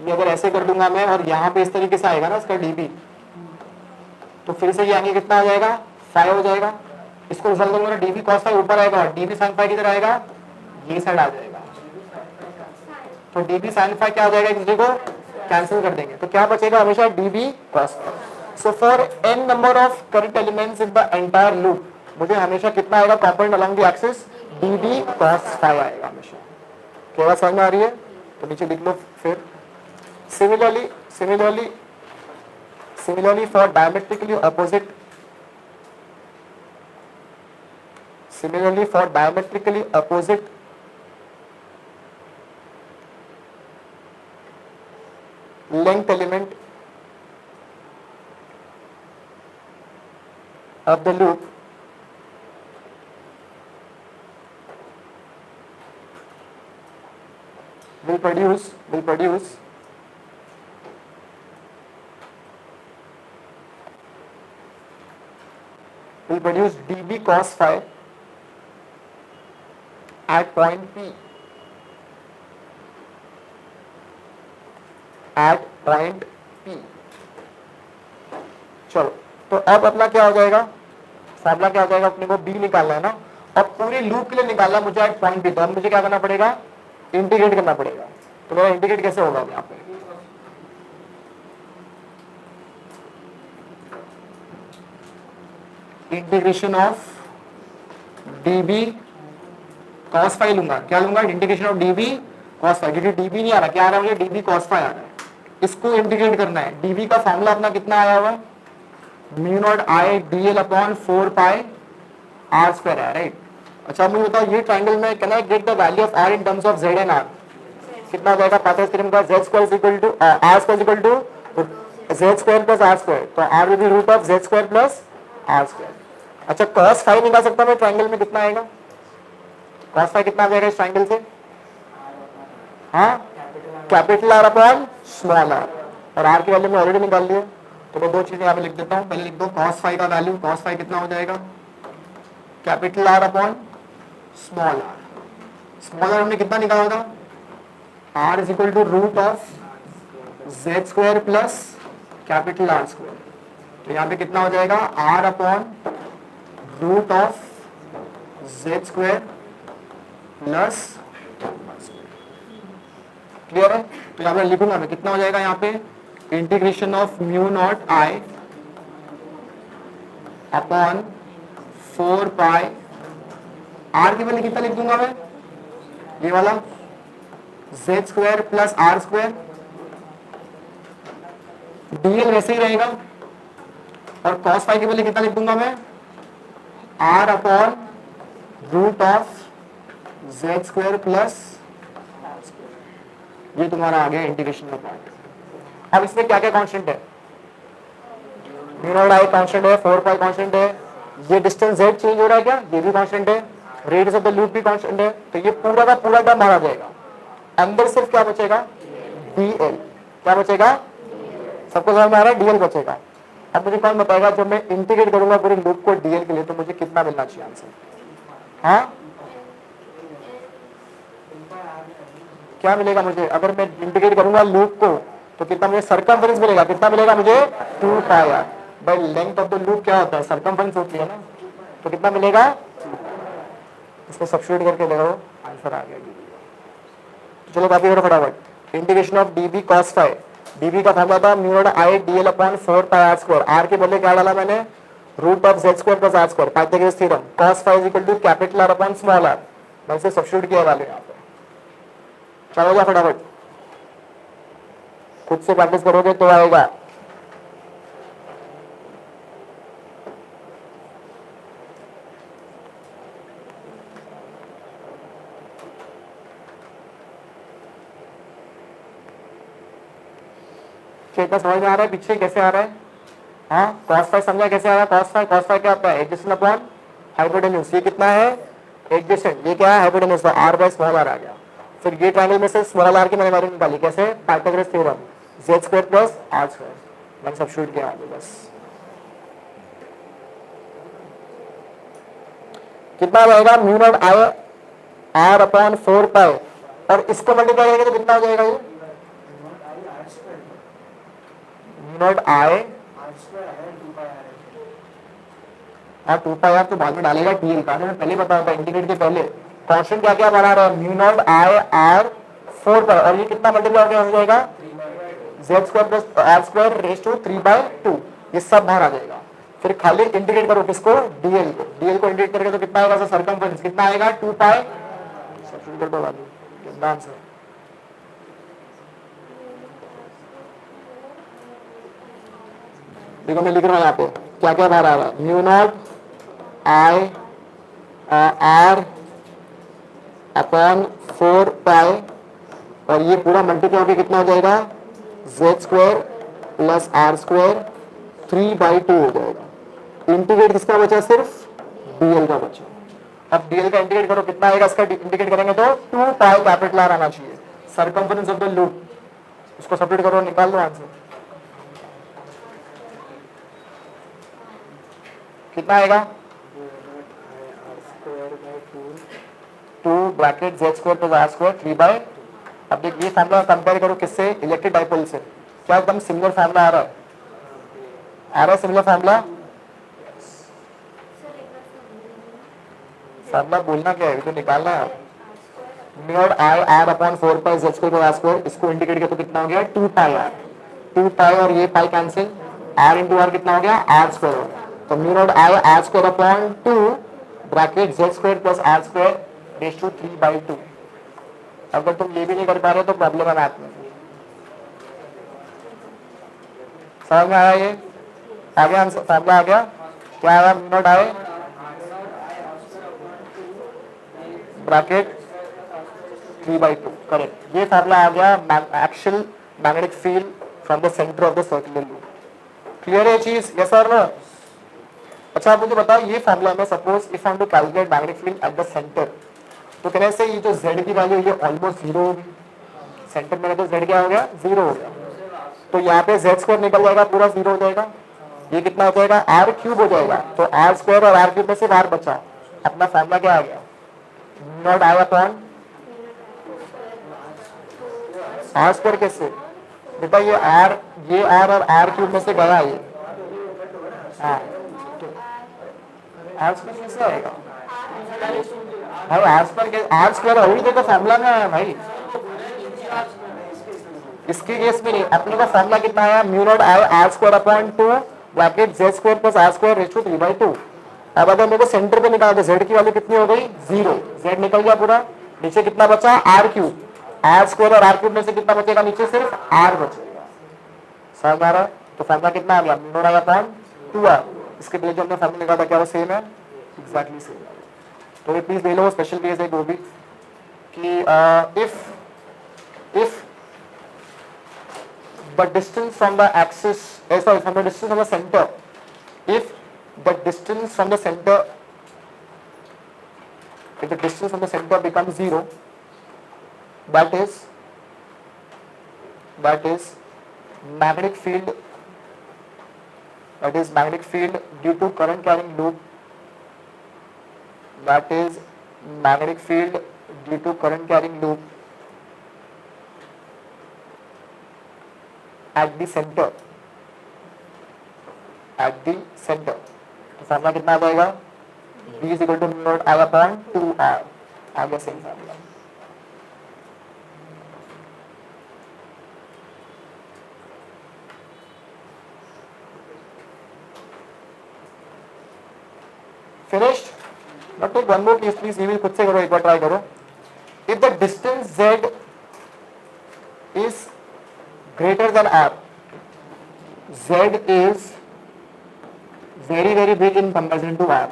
ये अगर ऐसे कर दूंगा मैं और यहाँ पे इस तरीके से आएगा ना इसका dB, तो फिर से ये आगे कितना आ जाएगा 5 हो जाएगा, इसको रिजल्ट करूंगा dB cos 5 ऊपर आएगा और dB sin 5 किधर आएगा, ये साइड आ जाएगा, तो dB sin 5 क्या हो जाएगा, एक दूसरे को कैंसिल कर देंगे, तो क्या बचेगा हमेशा dB cos 5। So for n number of current elements in the entire loop, मुझे हमेशा कितना आएगा component along the axis dB cos 5 आएगा हमेशा। क्या बात समझ में आ रही है, तो नीचे लिख लो फिर। Similarly for diametrically opposite length element, of the loop will produce dB cos phi at point P. चलो, तो अब अपना क्या हो जाएगा, फॉर्मूला क्या हो जाएगा, अपने को B निकालना है ना, और पूरी लूप के लिए निकालना मुझे एट पॉइंट P, तो अब मुझे क्या करना पड़ेगा, इंटीग्रेट करना पड़ेगा। तो मेरा इंटीग्रेट कैसे होगा यहाँ पे, integration of dB cos phi लूंगा, क्या लूंगा, integration of dB cos phi, क्योंकि dB नहीं आ रहा, क्या आ रहा है मुझे, dB cos phi आ रहा है, इसको इंटीग्रेट करना है। dB का फॉर्मूला अपना कितना आया हुआ, mu not I dl upon 4 pi r square है, राइट। अच्छा मुझे बताओ, ये ट्राइंगल में can I get the value of r in terms of z and r, कितना हो जाएगा, पाइथागोरस थ्योरम का z square equal to r square equal to z square plus r square, तो r will be root of z square plus r square. अच्छा cos phi निकाल सकता मैं triangle में, कितना आएगा, cos phi कितना आ जाएगा इस ट्राइंगल से, हाँ, capital R upon small r, और r की वैल्यू में ऑलरेडी निकाल लिया, तो मैं दो चीजें यहाँ पे लिख देता हूँ। पहले लिख दो cos phi का वैल्यू, cos phi कितना हो जाएगा, capital R upon small r, small r हमने कितना निकाला था, r is equal to root of z square plus capital R square, तो यहाँ पे कितना हो जाएगा, r upon root of z square plus, clear है। तो यहाँ पे लिखूंगा मैं, कितना हो जाएगा यहाँ पे, integration of mu not I upon 4 pi, R के वैल्यू कितना लिख दूंगा मैं, ये वाला z square plus are square, dl वैसे ही रहेगा, और cos phi के वैल्यू कितना लिख दूंगा मैं, r upon root of z square plus, ये तुम्हारा आ गया इंटीग्रेशन का पार्ट। अब इसमें क्या क्या कांस्टेंट है, म्यू नॉट आई कांस्टेंट है, 4 पाई कांस्टेंट है, ये डिस्टेंस z चेंज हो रहा है क्या, ये भी कांस्टेंट है, रेडियस ऑफ द लूप भी कांस्टेंट है, तो ये पूरा का पूरा टर्म बाहर आ जाएगा, अंदर सिर्फ क्या बचेगा, dl, क्या बचेगा, सबको समझ में आ रहा है, dl बचेगा। अब मुझे कौन बताएगा, जब मैं इंटीग्रेट करूंगा पूरे लूप को dl के लिए, तो मुझे कितना मिलना चाहिए आंसर, हाँ क्या मिलेगा मुझे, अगर मैं इंटीग्रेट करूंगा लूप को, तो कितना मुझे सर्कमफरेंस मिलेगा, कितना मिलेगा मुझे, 2 पाई r, भाई लेंथ ऑफ द लूप क्या होता है, सर्कमफरेंस होती है ना, तो कितना मिलेगा, इसको सब्स्टिट्यूट करके देखो आंसर आ गया। चलो कॉपी करो फटाफट, integration of dB cos phi, dB का फॉर्मूला था mu not I dl upon 4 pi r square, r के बदले क्या डाला मैंने, root of z square plus r square, Pythagoras theorem, cos phi is equal to capital R upon small r, मैं इसे substitute किया वैल्यू यहाँ पे। चलो जा फटाफट, खुद से प्रैक्टिस करोगे तो आएगा। चेतना समझ में आ रहा है, पीछे कैसे आ रहा है, हाँ cos phi समझा कैसे आ रहा है, cos phi क्या होता है, एडजेसेंट अपॉन हाइपोटेन्यूज, ये कितना है एडजेसेंट, ये क्या है हाइपोटेन्यूज, तो r बाय स्मॉल r आ गया। फिर ये ट्रायंगल में से स्मॉल r की मैंने वैल्यू निकाली, कैसे, Pythagoras theorem, z square plus r square, मैंने सब्स्टिट्यूट किया आगे, बस कितना आएगा, mu not I r upon 4 pi, और इसको मल्टीप्लाई करेंगे तो कितना हो जाएगा, ये म्यू नॉट आई और 2 पाई r तो बाद में डालेगा dl का, मैं पहले बताया था इंटीग्रेट के पहले, कांस्टेंट क्या क्या बना रहा है, mu not I r 4 pi, और ये कितना मल्टीप्लाई हो जाएगा, z square plus r square raise to 3/2, ये सब बाहर आ जाएगा। फिर खाली इंटीग्रेट करो किसको, dl को, dl को इंटीग्रेट करके तो कितना आएगा, सर्कमफरेंस कितना आएगा, 2 पाई, सब्स्टिट्यूट कर दो वैल्यू, कितना आंसर, देखो मैं लिख रहा हूँ यहाँ पे क्या क्या बाहर आ रहा है, mu not I r upon 4 pi, और ये पूरा मल्टीप्लाई होकर कितना हो जाएगा, z square plus r square 3/2 हो जाएगा, इंटीग्रेट किसका बचा, सिर्फ डीएल का बचा। अब डीएल का इंटीग्रेट करो, कितना आएगा इसका इंटीग्रेट करेंगे तो 2 पाई कैपिटल आर आना चाहिए। सरकमफरेंस ऑफ द लूप, उसको सब्स्टिट्यूट करो, निकाल लो आंसर। कितना आएगा, 2 bracket z square plus are square 3 by. अब देख ये फॉर्मूला कंपेयर करो किससे, इलेक्ट्रिक डाइपोल से। क्या एकदम सिमिलर फॉर्मूला आ रहा है, सिमिलर फॉर्मूला। फॉर्मूला बोलना क्या है, तो निकालना है। Mu I R upon 4 pi z square plus are square, इसको इंटीग्रेट किया तो कितना हो गया, 2 पाई आर। 2 पाई और ये pi cancel, r into r कितना हो गया, आर स्क्वायर हो गया। तो mu not I r square upon 2 bracket z square plus are square raise to 3/2। अगर तुम ये भी नहीं कर पा रहे हो तो प्रॉब्लम है मैथ में। समझ में आया, ये आ गया आंसर, फॉर्मूला आ गया। क्या आया, mu not I bracket 3/2, correct. ये फार्मूला आ गया actual magnetic field from the centre of the circular loop. Clear है चीज, यस और नो। अच्छा आप मुझे बताओ, ये फार्मूला में suppose if I to calculate magnetic field at the centre, तो कहने से ये जो z की वैल्यू ये ऑलमोस्ट 0 होगी। सेंटर में तो z क्या हो गया, 0 हो गया। तो यहाँ पे z स्क्वायर निकल जाएगा, पूरा 0 हो जाएगा। ये कितना हो जाएगा, r क्यूब हो जाएगा। तो r स्क्वायर और r क्यूब में से r बचा। अपना फार्मूला क्या आ गया, not I upon r square. कैसे बेटा, ये r और r क्यूब में से गया ये, हाँ आर स्क्वायर कैसे आएगा भाई, आर स्क्वायर वही देखो फार्मूला में आया भाई। इसके केस में नहीं, अपने का फार्मूला कितना आया, mu not I r square upon 2 bracket z square plus are square raise to 3/2। अब अगर मेरे को सेंटर पे निकाल दो, z की वैल्यू कितनी हो गई, 0। z निकल गया पूरा, नीचे कितना बचा, आर क्यूब। आर स्क्वायर और आर क्यूब में से कितना बचेगा, नीचे सिर्फ आर बचेगा। समझ आ रहा, तो फार्मूला कितना आ गया, mu not I upon 2r। इसके पहले जो हमने फार्मूला निकाला था क्या वो सेम है, एग्जैक्टली सेम है। तो ये प्लीज ले लो, स्पेशल केस है वो भी कि if the distance from the axis, sorry, from the distance from the center, if the distance from the center, if the distance from the center becomes 0, that is magnetic field, due to current carrying loop, that is magnetic field due to current carrying loop at the center, तो formula कितना आ जाएगा, B is equal to mu naught I upon 2r। आ गया same formula. Finished. Now take one more case please, ये भी खुद से करो, एक बार ट्राई करो। If the distance z is greater than r, z is very very big in comparison to r,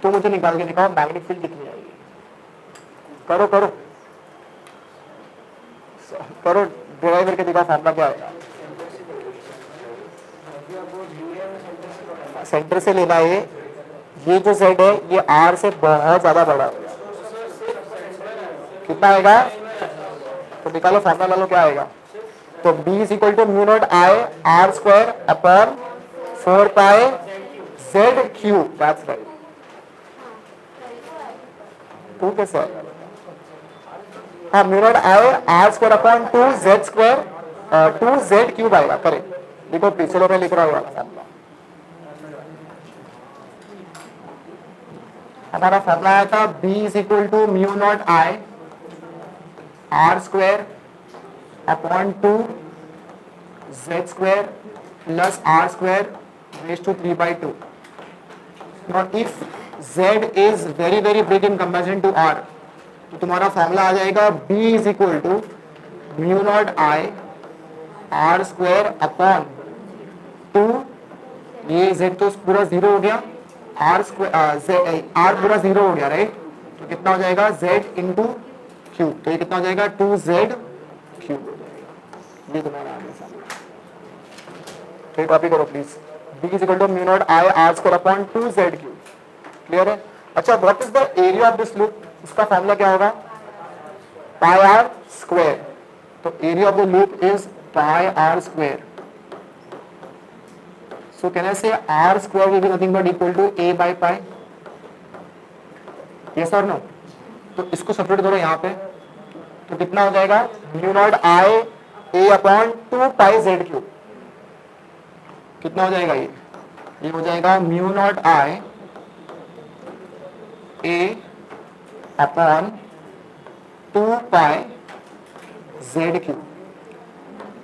तो मुझे निकाल के दिखाओ मैग्नेटिक फील्ड कितनी आएगी। करो डिराइव करके दिखाओ फार्मूला क्या आएगा। सेंटर से लेना है, ये जो z है ये r से बहुत ज्यादा बड़ा होगा। कितना आएगा, तो निकालो फार्मूला लो क्या आएगा। तो B is equal to mu naught I r square upon 4 pi z cube, that's right। तो कैसे आएगा, हाँ mu naught I r square upon 2 z square 2 z cube आएगा, करेक्ट। देखो पीछे मैं लिख रहा हूँ, हमारा फार्मूला आया था B is equal to mu naught I r square upon 2 z square plus r square raised to 3/2। Now if z is very very big in comparison to r, तो तुम्हारा फार्मूला आ जाएगा B is equal to mu naught I r square upon 2, ये z तो पूरा 0 हो गया, r square r पूरा 0 हो गया राइट, तो कितना हो जाएगा z इंटू क्यूब, तो ये कितना हो जाएगा 2z क्यूब हो जाएगा। ये तुम्हारा आगे फार्मूला, तो कॉपी करो please. B is equal to mu naught I R square upon 2Z cube. Clear है? अच्छा, what is the area of this loop? इसका फॉर्मूला क्या होगा? Pi are square. तो area of the loop is pi are square. So can I say R square will be nothing but equal to a by pi. Yes और no? तो इसको separate करो यहाँ पे, तो कितना हो जाएगा? Mu not I A upon 2 pi Z cube. कितना हो जाएगा ये हो जाएगा mu not I A upon 2 pi Z cube.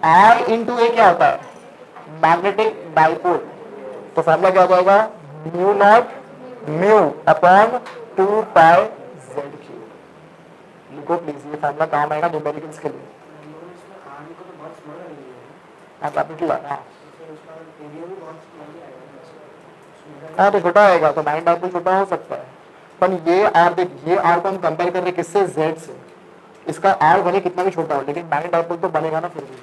R into A क्या होता है? Magnetic dipole. तो फॉर्मूला क्या हो जाएगा? Mu not mu upon 2 pi Z cube. लिखो प्लीज, ये फॉर्मूला काम आएगा न्यूमेरिकल्स के लिए. हाँ तो छोटा आएगा, तो मैग्नेटिक डाइपोल छोटा हो सकता है. पर ये आर देख, ये आर को हम कंपेयर कर रहे हैं किससे? जेड से. इसका आर भले कितना भी छोटा हो, लेकिन मैग्नेटिक डाइपोल तो बनेगा ना फिर भी.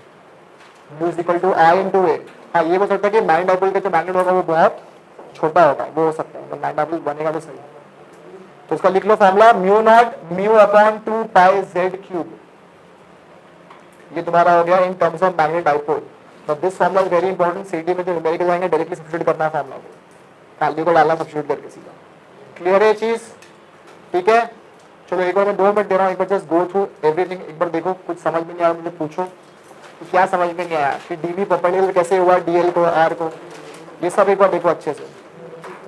Mu is equal to I into A. हाँ, ये हो सकता है कि मैग्नेटिक डाइपोल का जो मैग्नेट होगा वो बहुत छोटा होगा, वो हो सकता है, तो मैग्नेटिक डाइपोल बनेगा तो सही. तो इसका लिख लो formula, mu not mu upon 2 pi Z cube. ये तुम्हारा हो गया in terms of magnetic dipole. तो this formula is very important. CT में जो न्यूमेरिकल आएंगे डायरेक्टली सब्स्टिट्यूट करना है फॉर्मूला को, वैल्यू को डालना सब्स्टिट्यूट करके सीधा. क्लियर है चीज? ठीक है, चलो एक बार मैं 2 मिनट दे रहा हूँ, एक बार जस्ट गो थ्रू एवरीथिंग. एक बार देखो, कुछ समझ में नहीं आया मुझे पूछो कि क्या समझ में नहीं आया, कि डीवी परपेंडिकुलर कैसे हुआ डीएल को, आर को, ये सब एक बार देखो अच्छे से.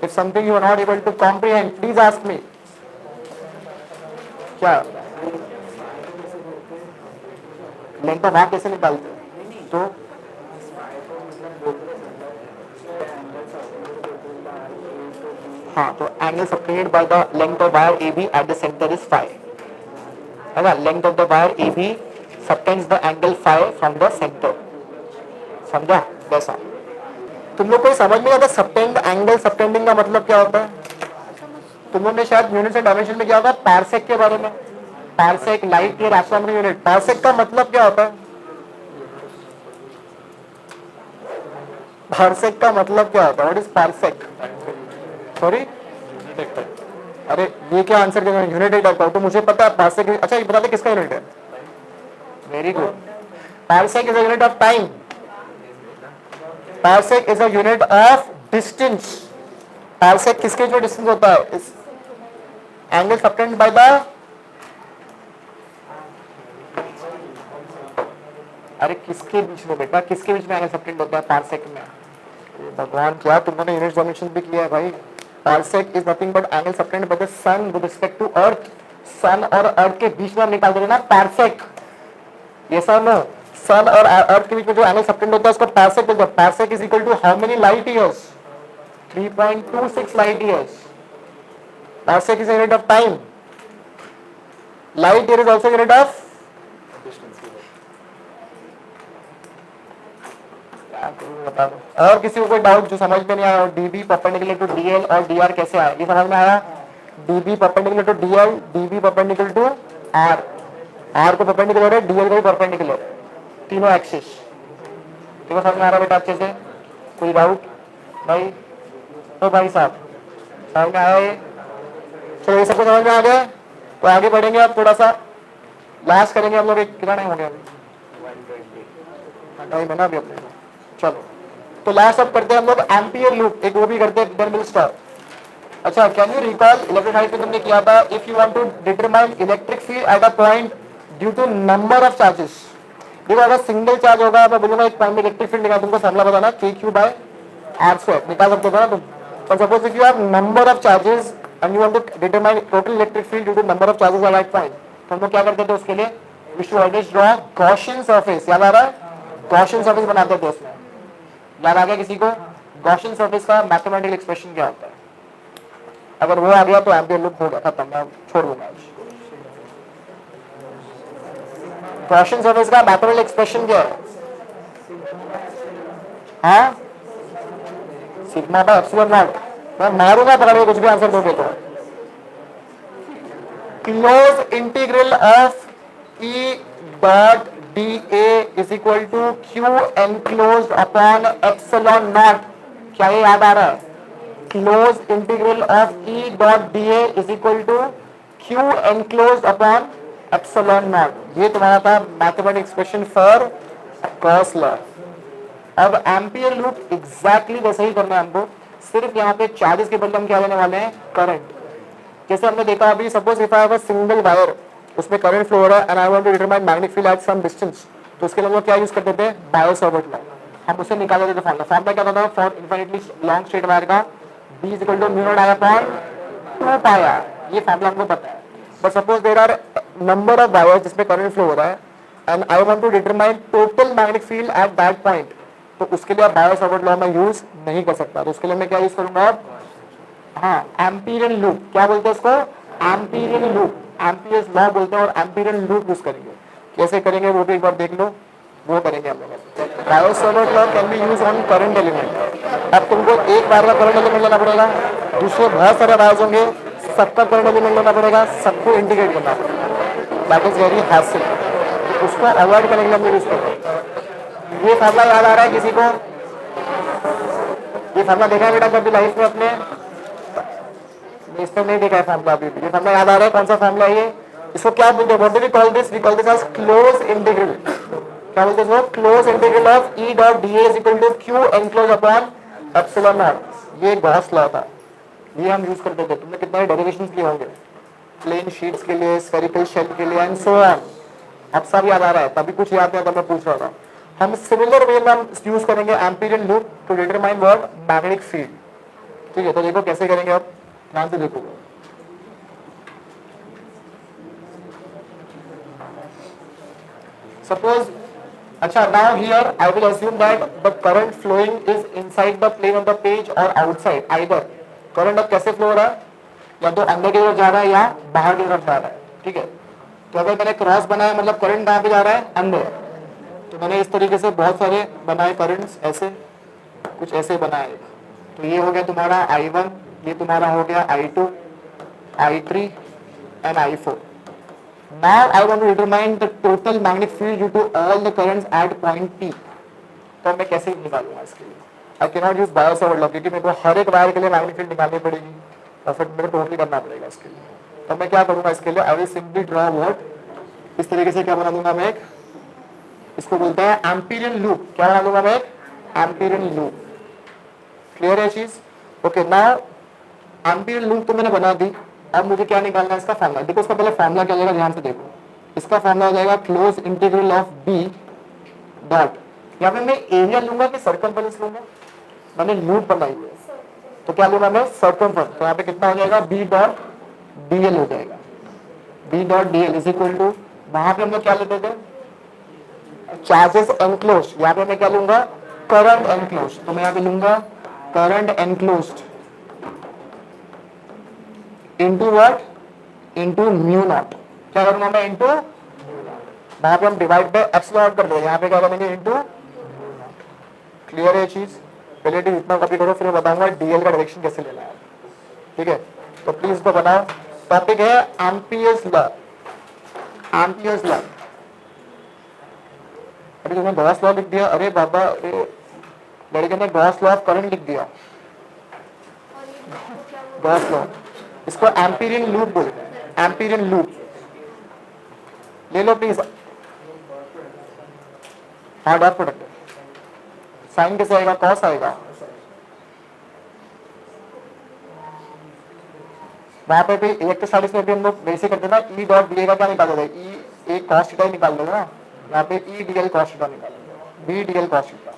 If something you are not able to comprehend please ask me. क्या लेंथ ऑफ आर्क कैसे निकालते हैं? तो हाँ, तो angle subtended by the length of wire AB at the centre is phi. है ना? Length of the wire AB subtends the angle phi from the centre. समझा? वैसा तुम लोग को समझ में आता सबटेंड एंगल. सबटेंडिंग का मतलब क्या होता है? तुम लोग ने शायद यूनिट्स एंड डायमेंशन में क्या होगा पारसेक के बारे में. Parsec light year astronomical unit. Parsec का मतलब क्या होता है? पारसेक का मतलब क्या होता है? What is parsec? सॉरी, अरे ये क्या आंसर कर यूनिट टाइप का, तो मुझे पता है पारसेक. अच्छा ये बता दे किसका यूनिट है? Very good. Parsec is a unit of time. Parsec is a unit of distance. Parsec किसके जो डिस्टेंस होता है? इस एंगल सबटेंड बाय द, अरे किसके बीच में बेटा, किसके बीच में एंगल सबटेंड होता है पारसेक में? भगवान, क्या तुमने यूनिट डायमेंशन भी किया है भाई. Parsec is nothing but angle subtended by the sun with respect to earth. Sun और अर्थ के बीच में निकाल देना पारसेक. ये सन सन और अर्थ के बीच में जो एंगल सबटेंड होता है उसको पारसेक बोलते हैं. Parsec is equal to how many light years? 3.26 light years. Parsec is unit of time. Light year is also unit of बता दो. और किसी को कोई डाउट जो समझ में नहीं आया? डीबी परपेंडिकुलर टू डीएल और डीआर कैसे आया, ये समझ में आया? DB perpendicular to DL, DB perpendicular to r. R को परपेंडिकुलर है, डीएल को भी परपेंडिकुलर, तीनों एक्सिस. देखो समझ में आ रहा बेटा अच्छे से? कोई डाउट भाई? तो भाई साहब समझ में आया ये? चलो ये सबको समझ में आ गया, तो आगे बढ़ेंगे. अब थोड़ा सा लास्ट करेंगे हम लोग. एक कितना टाइम हो गया? टाइम है ना अभी अपने. चलो तो लास्ट अब करते हैं हम लोग एम्पियर लूप. एक वो भी करते हैं, देन विल स्टॉप. अच्छा, कैन यू रिकॉल इलेक्ट्रोसाइड पे तुमने किया था, if you want to determine electric field at a point due to number of charges. देखो अगर सिंगल चार्ज होगा, मैं बोलूंगा एक पॉइंट में इलेक्ट्रिक फील्ड निकाल, तुमको फॉर्मूला बताना KQ/R². निकाल सकते हो ना तुम. पर suppose if you have number of charges and you want to determine total electric field due to number of charges at that point, तो हम लोग क्या करते थे उसके लिए? We should always draw Gaussian surface. याद आ रहा है? गॉसियन सरफेस बनाते थे उसमें. याद आ गया किसी को? गॉसियन सरफेस का मैथमेटिकल एक्सप्रेशन क्या होता है? अगर वो आ गया तो एम्पियर लूप हो गया, खत्म. मैं छोड़ दूंगा आज. गॉसियन सरफेस का मैथमेटिकल एक्सप्रेशन क्या है? हाँ, सिग्मा बाय एप्सिलॉन नॉट. मैं मारूंगा पकड़ के कुछ भी आंसर दोगे तो. Close integral of E dot dA is equal to Q enclosed upon epsilon naught. क्या ये याद आ रहा है? Close integral of E dot d A is equal to q enclose upon epsilon not. ये तुम्हारा था mathematics question for Gauss law. अब एम्पियर लूप एग्जैक्टली वैसे ही करना है हमको, सिर्फ यहाँ पे चार्जेस के बदले हम क्या लेने वाले हैं? करंट। जैसे हमने देखा अभी, suppose if I have a single wire, उसमें करंट फ्लो हो रहा है and I want to determine magnetic field at some distance, तो उसके लिए हम लोग क्या यूज करते थे? Biot Savart law. हम उसे निकाल देते थे फॉर्मूला। फॉर्मूला क्या था? For infinitely long straight wire का B equal to mu not I upon 2 pi r। ये फॉर्मूला हमको पता है। But suppose there are number of wires जिसमें करंट फ्लो हो रहा है and I want to determine total magnetic field at that point, तो उसके लिए बायो-सावर्ट लॉ मैं यूज नहीं कर सकता। तो उसके लिए मैं क्या यूज करूंगा? अब हाँ, एम्पीरियन लूप। क्या बोलते हैं इसको? Amperian loop. एम्पियर्स लॉ बोलते हैं और एम्पीरियन लूप यूज करेंगे। कैसे करेंगे वो भी एक बार देख लो, वो करेंगे हम लोग। Biot-Savart law can B use on current element. अब तुमको एक बार का करंट एलिमेंट लेना पड़ेगा, दूसरे बहुत सारे वायर्स होंगे, सबका करंट एलिमेंट लेना पड़ेगा, सबको इंटीग्रेट करना पड़ेगा। That is very hassle. उसको अवॉइड करने के लिए हम यूज करते हैं। ये फार्मूला याद आ रहा है किसी को? ये फार्मूला देखा है बेटा कभी लाइफ में अपने? इसमें नहीं देखा है फार्मूला अभी भी। ये फार्मूला याद आ रहा है? कौन सा फार्मूला है ये? इसको क्या बोलते हैं? What do we call this? We call this as close integral. क्या बोलते हैं? Close integral of E dot d A is equal to q enclose upon epsilon not. ये गॉस लॉ था, ये हम यूज करते थे। तुमने कितने डेरिवेशंस किए होंगे प्लेन शीट्स के लिए, स्फेरिकल शेल के लिए एंड सो ऑन। अब सब याद आ रहा है? तभी कुछ याद नहीं आता, मैं पूछ रहा था। हम सिमिलर वे में हम यूज करेंगे Amperian loop to determine what? Magnetic field. ठीक है, तो देखो कैसे करेंगे। अब ध्यान से देखो। सपोज, अच्छा, now here I will assume that the current flowing is inside the plane of the page और आउटसाइड। आइदर करंट अब कैसे फ्लो हो रहा है? या तो अंदर की तरफ जा रहा है या बाहर की तरफ जा रहा है। ठीक है, तो अगर मैंने क्रॉस बनाया मतलब करंट कहाँ पे जा रहा है? अंदर। तो मैंने इस तरीके से बहुत सारे बनाए करंट्स, ऐसे कुछ ऐसे बनाए। तो ये हो गया तुम्हारा I1, ये तुम्हारा हो गया I2, I3 and I4. Now I want to determine the total magnetic field due to all the currents at point P. तो मैं कैसे निकालूंगा इसके लिए? I cannot use Biot-Savart law क्योंकि मेरे को हर एक वायर के लिए मैग्नेटिक फील्ड निकालनी पड़ेगी और फिर मेरे को टोटली करना पड़ेगा इसके लिए। तो मैं क्या करूंगा इसके लिए? I will simply draw what? इस तरीके से क्या बना दूंगा मैं? एक, इसको बोलते हैं एम्पीरियन लूप। क्या बना दूंगा मैं? एक एम्पीरियन लूप। क्लियर है चीज? ओके, नाउ एम्पीरियन लूप तो मैंने बना दी। अब मुझे क्या निकालना है? इसका फार्मूला। देखो इसका पहले फार्मूला क्या हो जाएगा, ध्यान से देखो। इसका फार्मूला हो जाएगा close integral of B dot, यहाँ पे मैं एरिया लूंगा कि सर्कमफरेंस लूंगा? मैंने लूप बनाई है तो क्या लूंगा मैं? सर्कमफरेंस। तो यहाँ पे कितना हो जाएगा? बी डॉट डी एल हो जाएगा। B dot d l is equal to, वहां पे हम लोग क्या लेते थे? Charges enclose. यहाँ पे मैं क्या लूंगा? Current enclose. तो मैं यहाँ पे लूंगा current enclosed into what? Into mu not. क्या करूंगा मैं? इंटू, वहां पे हम डिवाइड बाय एप्सिलॉन कर दो, यहाँ पे क्या करेंगे? इंटू। क्लियर है चीज? पहले इतना कॉपी करो, फिर बताऊंगा डीएल का डायरेक्शन कैसे लेना है। ठीक है, तो प्लीज इसको बनाओ। टॉपिक है एम्पियर्स लॉ। Ampere's law. अभी तुमने गॉस लॉ लिख दिया। अरे बाबा, लड़के ने गॉस लॉ ऑफ करंट लिख दिया। गॉस लॉ, इसको एम्पीरियन लूप बोलते हैं। एम्पीरियन लूप ले लो प्लीज। हाँ, डॉट प्रोडक्ट साइन कैसे आएगा? कॉस आएगा। वहां पे भी इलेक्ट्रोस्टैटिक्स में भी हम लोग वैसे करते ना, ई डॉट डी का क्या निकाल देगा? ई एक कॉस थीटा निकाल देगा ना, यहाँ पे E d l cos theta निकाल देगा, B d l cos theta.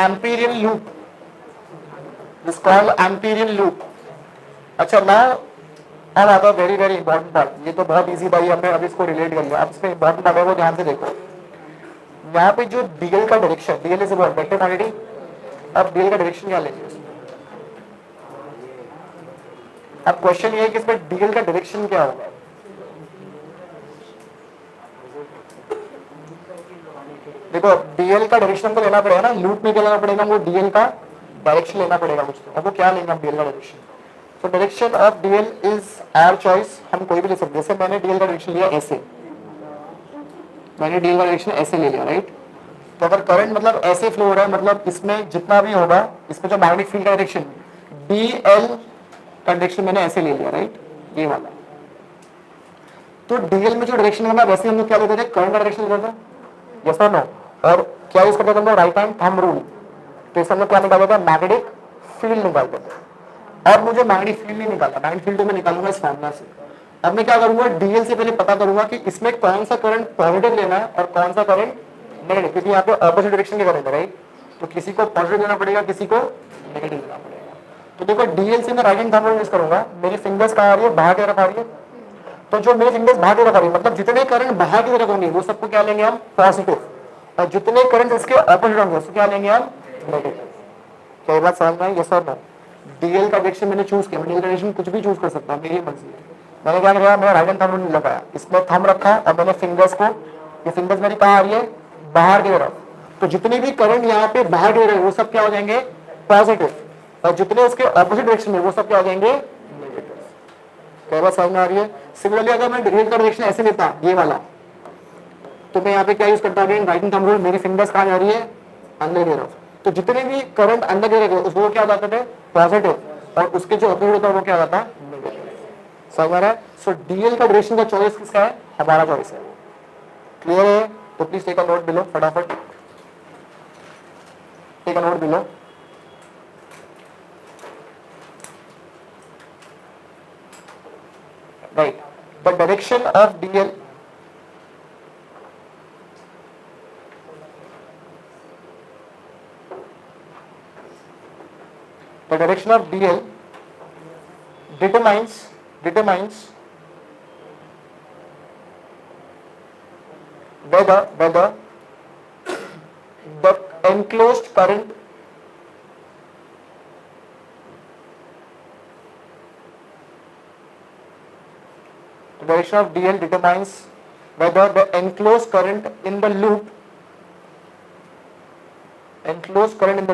Amperian loop is called Amperian loop. अच्छा, now अब आता है वेरी वेरी इंपॉर्टेंट पार्ट। ये तो बहुत इजी भाई, हमने अभी इसको रिलेट कर लिया। अब इसमें इंपॉर्टेंट पार्ट है वो ध्यान से देखो। यहाँ पे जो डीएल का direction, DL is about vector quantity. अब डीएल का डायरेक्शन क्या लेंगे? अब क्वेश्चन ये है कि इसमें डीएल का डायरेक्शन क्या होगा? देखो, डीएल का डायरेक्शन हमको लेना पड़ेगा ना, लूप में क्या लेना पड़ेगा? वो डीएल का डायरेक्शन लेना पड़ेगा कुछ। तो अब वो क्या लेंगे हम डीएल का डायरेक्शन? तो direction of DL is our choice. हम कोई भी ले सकते हैं। जैसे मैंने डीएल का डायरेक्शन लिया ऐसे, मैंने डीएल का डायरेक्शन ऐसे ले लिया, राइट? तो अगर करंट मतलब ऐसे फ्लो हो रहा है, मतलब इसमें जितना भी होगा, इसमें जो मैग्नेटिक फील्ड का डायरेक्शन DL का डायरेक्शन मैंने ऐसे ले लिया, राइट, ये वाला। तो DL में जो डायरेक्शन होगा वैसे हम लोग क्या लेते थे, करंट का डायरेक्शन लेते थे, यस और नो। और क्या यूज करते थे हम लोग, राइट हैंड थंब रूल। तो इस हम लोग क्या निकालते थे, मैग्नेटिक फील्ड निकालते थे। अब मुझे मैग्नेटिक फील्ड नहीं निकालना, मैग्नेटिक फील्ड तो मैं निकालूंगा इस फॉर्मूला से। अब मैं क्या करूंगा, DL से पहले पता करूंगा कि इसमें कौन सा करंट पॉजिटिव लेना है और कौन सा करंट नेगेटिव, क्योंकि यहाँ पे ऑपोजिट डायरेक्शन के करंट है, राइट। तो किसी को पॉजिटिव लेना पड़ेगा, किसी को नेगेटिव लेना पड़ेगा। तो देखो DL से मैं right hand thumb rule use करूंगा, मेरी फिंगर्स कहाँ आ रही है, बाहर की तरफ आ रही है। तो जो मेरे फिंगर्स बाहर की तरफ आ रही है, मतलब जितने करंट बाहर की तरफ होंगे वो सबको क्या लेंगे हम, पॉजिटिव। और जितने करंट इसके ऑपोजिट होंगे उसको क्या लेंगे हम, नेगेटिव। क्या ये बात समझ में आई, यस और नो। DL का डायरेक्शन मैंने चूज किया, मैं DL का डायरेक्शन कुछ भी चूज कर सकता हूँ, मेरी मर्जी है। मैंने क्या किया, मैं राइट हैंड थंब रूल लगाया, इसमें थंब रखा और मैंने फिंगर्स को, ये फिंगर्स मेरी कहाँ आ रही है, बाहर की तरफ। तो जितने भी करंट यहाँ पे बाहर की तरफ वो सब क्या हो जाएंगे, पॉजिटिव। और जितने उसके ऑपोजिट डायरेक्शन में वो सब क्या हो जाएंगे, नेगेटिव। क्या बात समझ में आ रही है। सिमिलरली अगर मैं DL का डायरेक्शन ऐसे लेता, ये वाला, तो मैं यहाँ पे क्या यूज करता हूँ, राइट हैंड थंब रूल, मेरी फिंगर्स कहाँ जा रही है, अंदर की तरफ। तो जितने भी करंट अंदर की तरफ उसको क्या जाते थे, पॉजिटिव, और उसके जो अपोजिट होता है वो क्या होता है, नेगेटिव। समझ आ रहा है। सो DL का डायरेक्शन का चॉइस किसका है, हमारा चॉइस है। क्लियर है। तो please take a note below, फटाफट take a note below. Right, the direction of DL, the direction of DL determines whether the enclosed current the direction of DL determines whether the enclosed current in the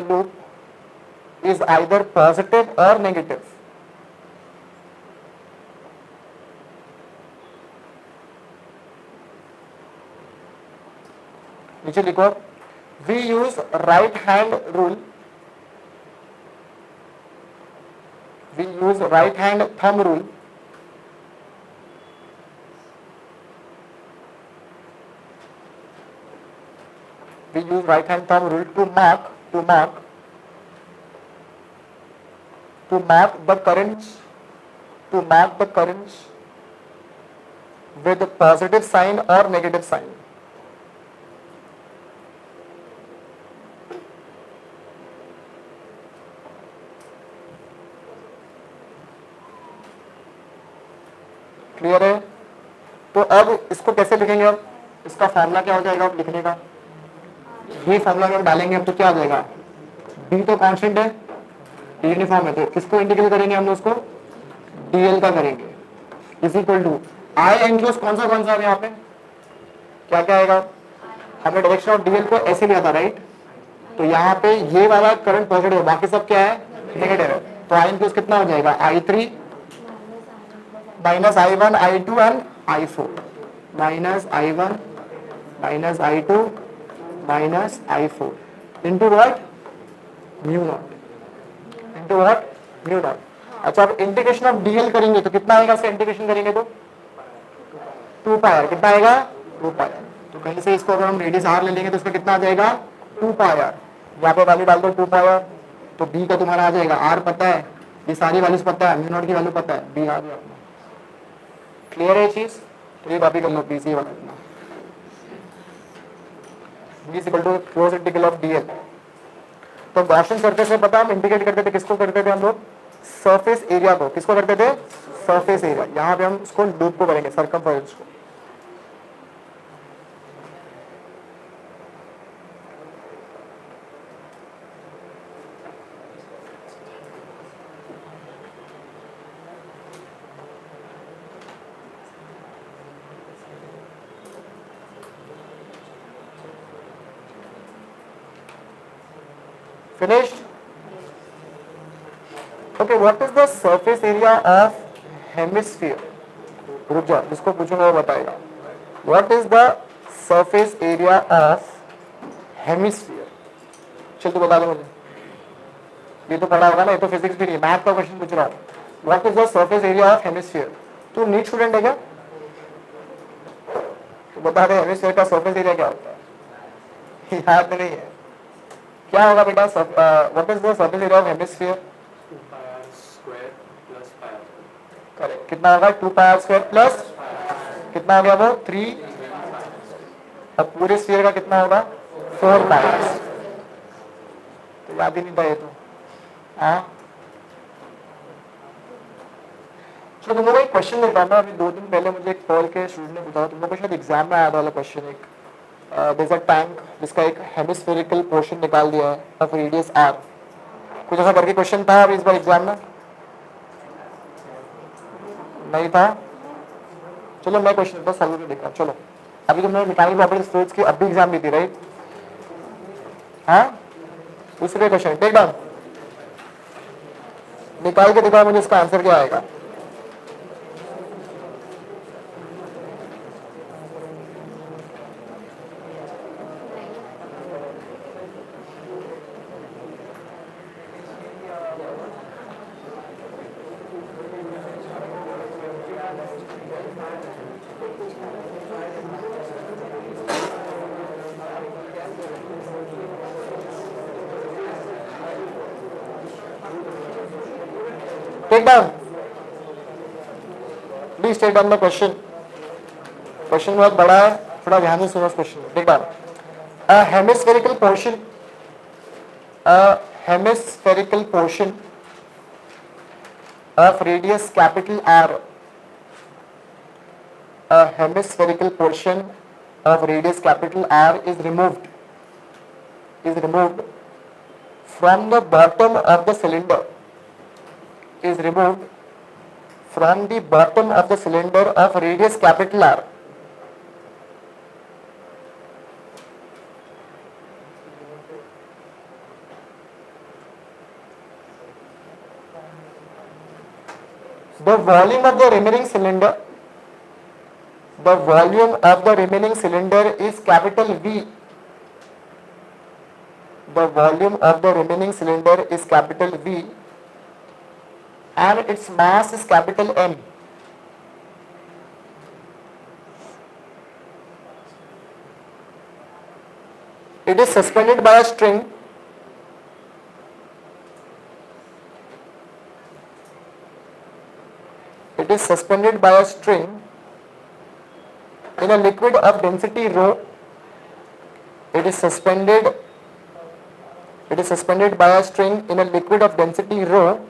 loop is either positive or negative. नीचे लिखो, we use right hand rule, we use right hand thumb rule to mark the currents with positive sign or negative sign. Clear है। तो अब इसको कैसे लिखेंगे, अब इसका फॉर्मूला क्या हो जाएगा अब लिखने का, ये फॉर्मूला में डालेंगे अब तो क्या आ जाएगा, D तो कांस्टेंट है, यूनिफॉर्म है, तो किसको इंटीग्रेट करेंगे हम लोग, उसको DL का करेंगे, is equal to I enclose कौन सा है यहाँ पे, क्या क्या आएगा, हमने डायरेक्शन ऑफ DL को ऐसे लिया था, राइट। तो यहाँ पे ये वाला करंट पॉजिटिव है, बाकी सब क्या है, नेगेटिव है। तो आई एंक्लोज कितना हो जाएगा, I3 minus I1 I2 and I4, minus I1 minus I2 minus I4 into what, mu naught, into what, mu naught. अच्छा, अब इंटीग्रेशन ऑफ DL करेंगे तो कितना आएगा, इसका इंटीग्रेशन करेंगे तो 2 पायर, कितना आएगा, 2 पायर। तो कहीं से इसको अगर हम रेडियस R ले लेंगे तो इसका कितना आ जाएगा, 2 पायर। यहाँ पे वैल्यू डाल दो 2 पायर, तो B का तुम्हारा आ जाएगा, R पता है, ये सारी वैल्यूज पता है, म्यू नॉट की वैल्यू पता है, B आ गया। क्लियर है चीज। तो ये कॉपी कर लो प्लीज, ये वाला B is equal to close integral of DL। तो गॉसियन सरफेस में पता हम इंडिकेट करते थे, किसको करते थे हम लोग, सरफेस एरिया को, किसको करते थे, सरफेस एरिया। यहाँ पे हम इसको लूप को करेंगे, सर्कमफेरेंस को। Finished? Okay, what is the surface area of hemisphere? रुक जाओ, जिसको पूछूंगा वो बताएगा। What is the surface area of hemisphere. चल तू बता दे मुझे, ये तो पढ़ा होगा ना, ये तो फिजिक्स भी नहीं, मैथ का क्वेश्चन पूछ रहा हूँ। What is the surface area of hemisphere? तू नीट स्टूडेंट है क्या? तो बता दे हेमिस्फीयर का सरफेस एरिया क्या होता है? याद नहीं है, क्या होगा बेटा? What is the surface area of hemisphere? Correct. कितना होगा? 2πr² प्लस कितना हो गया वो? 3। अब पूरे स्फीयर का कितना होगा? 4πr। तो याद ही नहीं था ये तो। हाँ चलो तुम लोग एक क्वेश्चन देता हूँ। अभी 2 दिन पहले मुझे एक पॉल के स्टूडेंट ने पूछा, तुम लोग को शायद एग्जाम में आया वाला क्वेश्चन। एक देयर अ टैंक जिसका एक हेमिस्फेरिकल पोर्शन निकाल दिया है ऑफ रेडियस r। कुछ ऐसा करके क्वेश्चन था अभी इस बार एग्जाम में? नहीं था? चलो मैं क्वेश्चन बस सॉल्व करके देखा। चलो अभी तुमने मैकेनिकल प्रॉपर्टीज फ्लूइड्स की अभी एग्जाम दी थी राइट? हाँ दूसरे क्वेश्चन टेक डाउन, निकाल के दिखाओ मुझे इसका आंसर क्या आएगा। Take down, please take down the question. Question बहुत बड़ा है, थोड़ा ध्यान से सुनो question. Take down a hemispherical portion, a hemispherical portion of radius capital R, a hemispherical portion of radius capital R is removed from the bottom of the cylinder, is removed from the bottom of the cylinder of radius capital R. The volume of the remaining cylinder, the volume of the remaining cylinder is capital V. The volume of the remaining cylinder is capital V and its mass is capital M. It is suspended by a string. It is suspended by a string in a liquid of density rho. It is suspended by a string in a liquid of density rho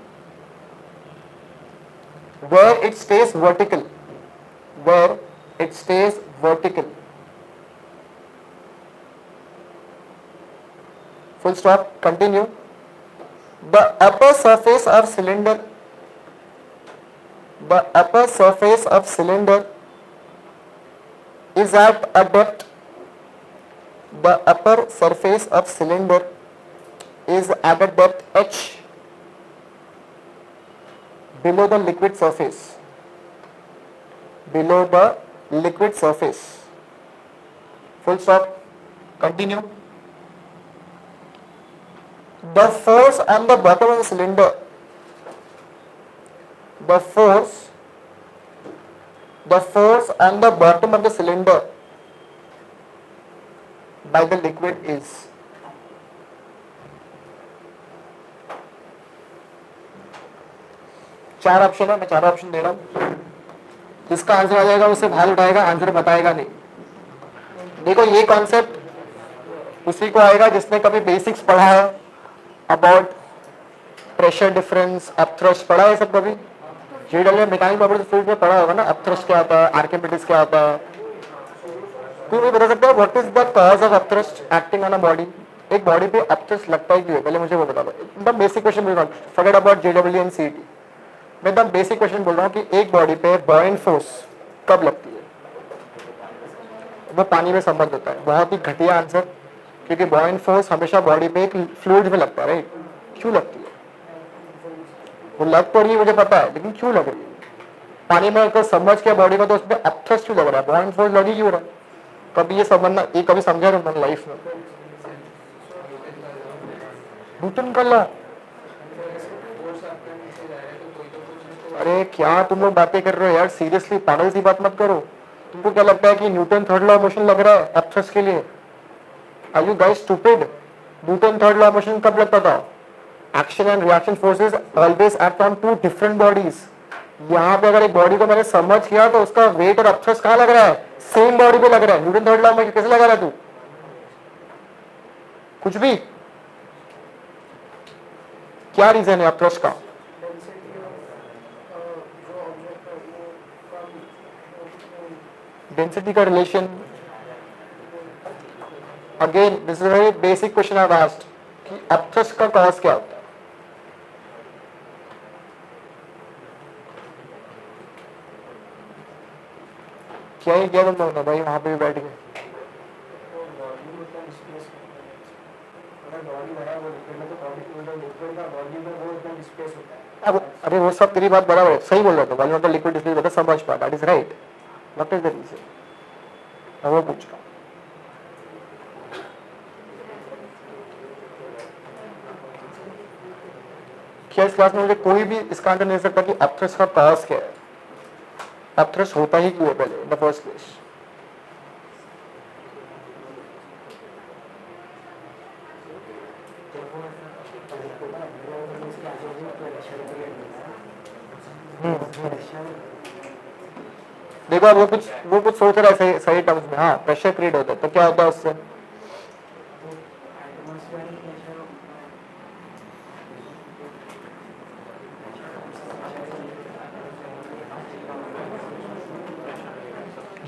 where it stays vertical. Full stop. Continue. The upper surface of cylinder is at a depth. The upper surface of cylinder is at a depth h below the liquid surface. Full stop. Continue. The force on the bottom of the cylinder, the force on the bottom of the cylinder by the liquid is. चार option है, मैं चार option दे रहा हूं। जिसका answer आ जाएगा उसे हाथ उठाएगा, आंसर बताएगा नहीं। देखो ये कॉन्सेप्ट उसी को आएगा जिसने कभी बेसिक्स पढ़ा है अबाउट प्रेशर डिफरेंस, अपथ्रस्ट पढ़ा है सब कभी? जेडब्ल्यू मैकेनिकल प्रॉपर्टीज फ्लूइड में पढ़ा होगा ना, अपथ्रस्ट क्या होता है, आर्किमिडीज क्या होता है। तू नहीं बता सकता what is the cause of upthrust acting on a body? एक बॉडी पे अपथ्रस्ट लगता है क्यों? पहले मुझे वो बता दो। एकदम बेसिक क्वेश्चन बोल रहा हूँ, forget about JW and CET. मैं एकदम बेसिक क्वेश्चन बोल रहा हूँ कि एक बॉडी पे बॉयंट फोर्स कब लगती है? वो पानी में संबंध होता है। बहुत ही घटिया आंसर, क्योंकि बॉयंट फोर्स हमेशा बॉडी पे एक फ्लूइड में लगता है राइट? क्यों लगती है? वो लग तो रही है मुझे पता है, लेकिन क्यों लग रही है? पानी में अगर समझ के बॉडी को तो उसमें अपथ्रस्ट क्यों लग रहा है? बॉयंट फोर्स लगी क्यों रहा है? कभी ये समझना, ये कभी समझा नहीं मैंने लाइफ में। न्यूटन का लॉ। अरे क्या तुम लोग बातें कर रहे हो यार, सीरियसली पागल सी बात मत करो। तुमको क्या लगता है कि Newton third law of motion लग रहा है एब्थ्रस के लिए? Are you guys stupid? Newton third law of motion कब लगता था? Action and reaction forces always act on two different bodies. यहाँ पे अगर एक बॉडी को मैंने समझ किया तो उसका वेट और अपथ्रस कहाँ लग रहा है? सेम बॉडी पे लग रहा है। न्यूटन थर्ड लॉ में कैसे लगा रहा है तू? कुछ भी। क्या रीजन है अपथ्रस का? डेंसिटी का relation. Again this is a very basic question I have asked कि अपथ्रस का कॉज क्या होता है? क्या ही किया तुम लोगों ने भाई, वहां पे भी बैठ गए। अरे वो सब तेरी बात बराबर है, सही बोल रहा था। Volume of the liquid displace होता है समझ पा, that is right. What is the reason? मैं वो पूछ रहा हूँ। क्या इस क्लास में मुझे कोई भी इसका आंसर नहीं दे सकता कि अपथ्रस का कॉज क्या है? अपथ्रस होता ही क्यों है पहले इन द फर्स्ट प्लेस? देखो वो कुछ सोच रहा है सही सही टर्म्स में। हाँ, प्रेशर क्रिएट होता है तो क्या होता है उससे?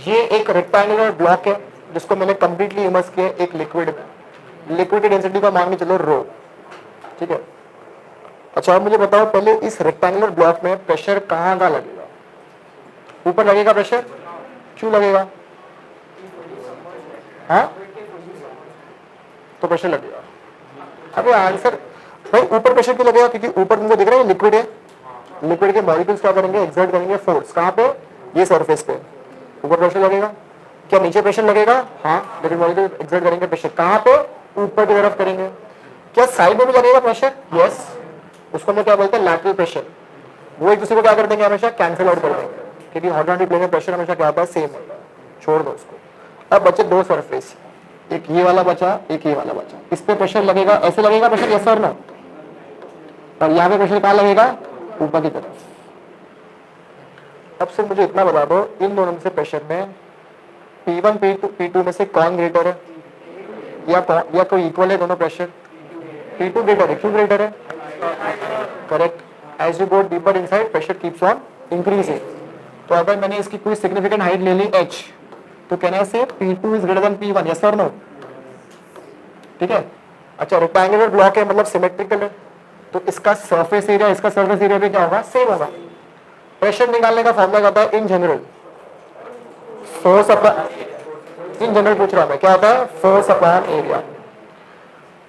ये एक रेक्टेंगुलर ब्लॉक है जिसको मैंने कंप्लीटली इमर्स किया एक लिक्विड में। लिक्विड की डेंसिटी का मान के चलो रो, ठीक है। अच्छा, आप मुझे बताओ पहले इस रेक्टेंगुलर ब्लॉक में प्रेशर कहाँ का लगेगा? ऊपर लगेगा प्रेशर। क्यों लगेगा? हाँ, तो प्रेशर लगेगा। अबे आंसर भाई, ऊपर प्रेशर क्यों लगेगा? क्योंकि ऊपर तुमको दिख रहा है लिक्विड है। लिक्विड के मॉलिक्यूल्स क्या करेंगे? एक्सर्ट करेंगे फोर्स। कहाँ पे? ये सरफेस पे। ऊपर प्रेशर लगेगा। क्या नीचे प्रेशर लगेगा? हाँ, लेकिन मॉलिक्यूल एक्सर्ट करेंगे प्रेशर कहाँ पे? ऊपर की तरफ करेंगे। क्या साइड में भी लगेगा प्रेशर? यस। उसको हम क्या बोलते हैं? Lateral pressure. वो एक दूसरे को क्या कर देंगे? हमेशा कैंसिल आउट कर देंगे, क्योंकि हॉरिजॉन्टल प्लेन में प्रेशर हमेशा क्या होता है? सेम होता है। छोड़ दो उसको। अब बचे दो सरफेस, एक ये वाला बचा, एक ये वाला बचा। इस पे प्रेशर लगेगा, ऐसे लगेगा प्रेशर, यस और नो? और यहाँ पे प्रेशर कहाँ लगेगा? ऊपर की तरफ। अब से मुझे इतना बता दो, इन दोनों में से प्रेशर में P1 P2 में से कौन ग्रेटर है? या कोई इक्वल है दोनों प्रेशर? P2 ग्रेटर है। क्यों ग्रेटर है? Correct. As you go deeper inside pressure keeps on increasing. तो अगर मैंने इसकी कोई सिग्निफिकेंट हाइट ले ली h, तो कहने से P2 is greater than P1, yes और नो? ठीक है। अच्छा, रेक्टेंगुलर ब्लॉक है मतलब सिमेट्रिकल है, तो इसका सरफेस एरिया इसका सरफेस एरिया भी क्या होगा? सेम होगा। प्रेशर निकालने का फॉर्मूला क्या होता है? In general force upon, in general पूछ रहा मैं, क्या होता है? Force upon area.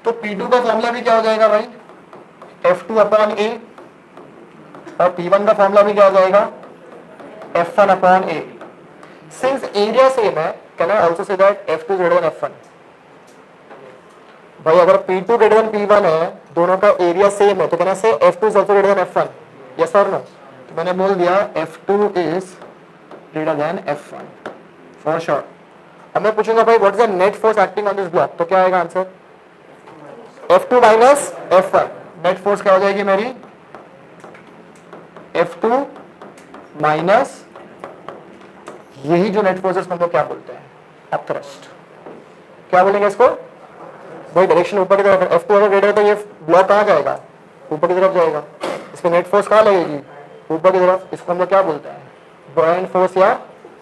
तो P2 का फॉर्मूला भी क्या हो जाएगा भाई? F2 अपॉन A, और P1 का फॉर्मूला भी क्या हो जाएगा? F1 upon A। Since area same है, can I also say that F2 greater than F1? भाई अगर P2 ग्रेटर देन P1 है, दोनों का एरिया सेम है, तो कहना से F2 is also greater than F1, yes और नो? तो मैंने बोल दिया F2 is greater than F1 for sure. अब मैं पूछूंगा भाई what is the net force acting on this block, तो क्या आएगा answer? F2 minus F1। Net force क्या हो जाएगी मेरी? F2 माइनस यही जो नेट फोर्स है उसको क्या बोलते हैं? अपथ्रस्ट। क्या बोलेंगे इसको? वही डायरेक्शन ऊपर की तरफ है। F2 अगर ग्रेटर है तो ये ब्लॉक कहाँ जाएगा? ऊपर की तरफ जाएगा। इसमें नेट फोर्स कहाँ लगेगी? ऊपर की तरफ। इसको हम लोग क्या बोलते हैं? बॉयंट फोर्स या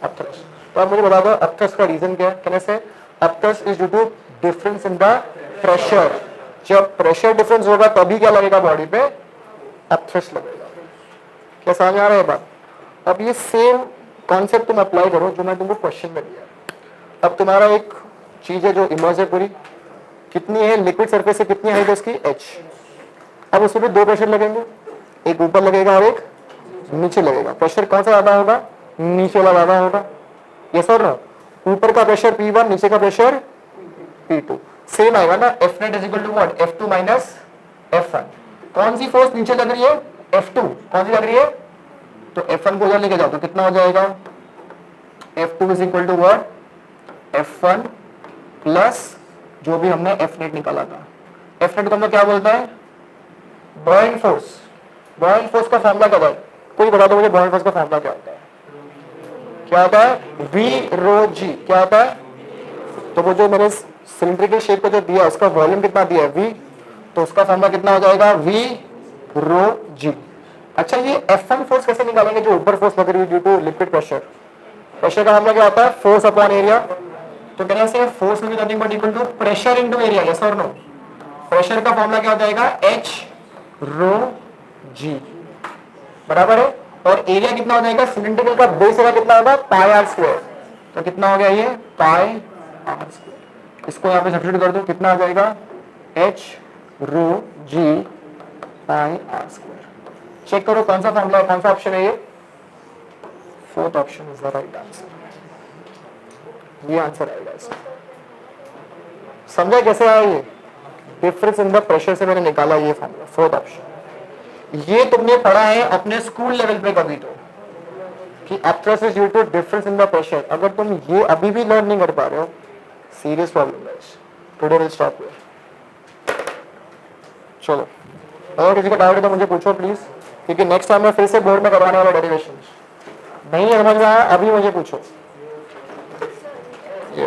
अपथ्रस्ट। तो आप मुझे बता दो अपथ्रस्ट का रीजन क्या है? कहने से upthrust is due to difference in the pressure. जब प्रेशर डिफरेंस होगा तभी क्या लगेगा बॉडी पे? अपथ्रस्ट लगेगा। क्या समझ आ रहा है बात? अब ये सेम कॉन्सेप्ट तुम अप्लाई करो जो मैं तुमको क्वेश्चन में दिया। अब तुम्हारा एक चीज है जो इमर्ज है पूरी, कितनी है लिक्विड सरफेस से, कितनी हाइट है उसकी? h। अब उसमें भी दो प्रेशर लगेंगे, एक ऊपर लगेगा और एक नीचे लगेगा। प्रेशर कौन सा ज्यादा होगा? नीचे वाला ज्यादा होगा, यस और नो? ऊपर का प्रेशर P1, नीचे का प्रेशर P2। सेम आएगा ना? F net is equal to what? F2 minus F1। कौन सी फोर्स नीचे लग रही है? F2। कौन सी लग रही है? तो F1 को उधर लेके जाओ तो कितना हो जाएगा? F2 is equal to what? F1 plus जो भी हमने F नेट निकाला था। F नेट को हम क्या बोलता है? Boeing force. बॉइंग फोर्स का फॉर्मूला क्या है? कोई बता दो मुझे, बॉइंग फोर्स का फॉर्मूला क्या होता है? क्या होता है? V रो G। क्या होता है? तो वो जो मैंने सिलिंड्रिकल शेप को जो दिया उसका वॉल्यूम कितना दिया है? V। तो उसका फॉर्मूला कितना हो जाएगा? V रो G। अच्छा, ये F1 फोर्स कैसे निकालेंगे जो ऊपर फोर्स लग रही है due to liquid pressure? Pressure का फॉर्मूला क्या होता है? Force upon area. तो कहने से force will be nothing but equal to pressure into area. Yes और नो? प्रेशर का फॉर्मूला क्या हो जाएगा? H रो G बराबर है। और एरिया कितना हो जाएगा? सिलिंड्रिकल का बेस एरिया कितना होगा? Pi are square. तो कितना हो गया ये? पाई आर स्क्वायर। इसको यहाँ पे सब्स्टिट्यूट कर दो, कितना आ जाएगा? H rho G pi are square. Check करो कौन सा फॉर्मूला है, कौन सा ऑप्शन है ये? Fourth option is the right answer. ये आंसर आएगा इसका। समझा कैसे आया ये? डिफरेंस इन द प्रेशर से मैंने निकाला ये फॉर्मूला, फोर्थ ऑप्शन। ये तुमने पढ़ा है अपने स्कूल लेवल पे कभी तो, कि एप्रेस is due to difference in the pressure. अगर तुम ये अभी भी लर्न नहीं कर पा रहे हो, सीरियस प्रॉब्लम है। Today will stop here. चलो, और किसी को डाउट है तो मुझे पूछो प्लीज, क्योंकि नेक्स्ट टाइम मैं फिर से बोर्ड में करवाने वाला डेरिवेशन। नहीं समझ में आया अभी मुझे पूछो।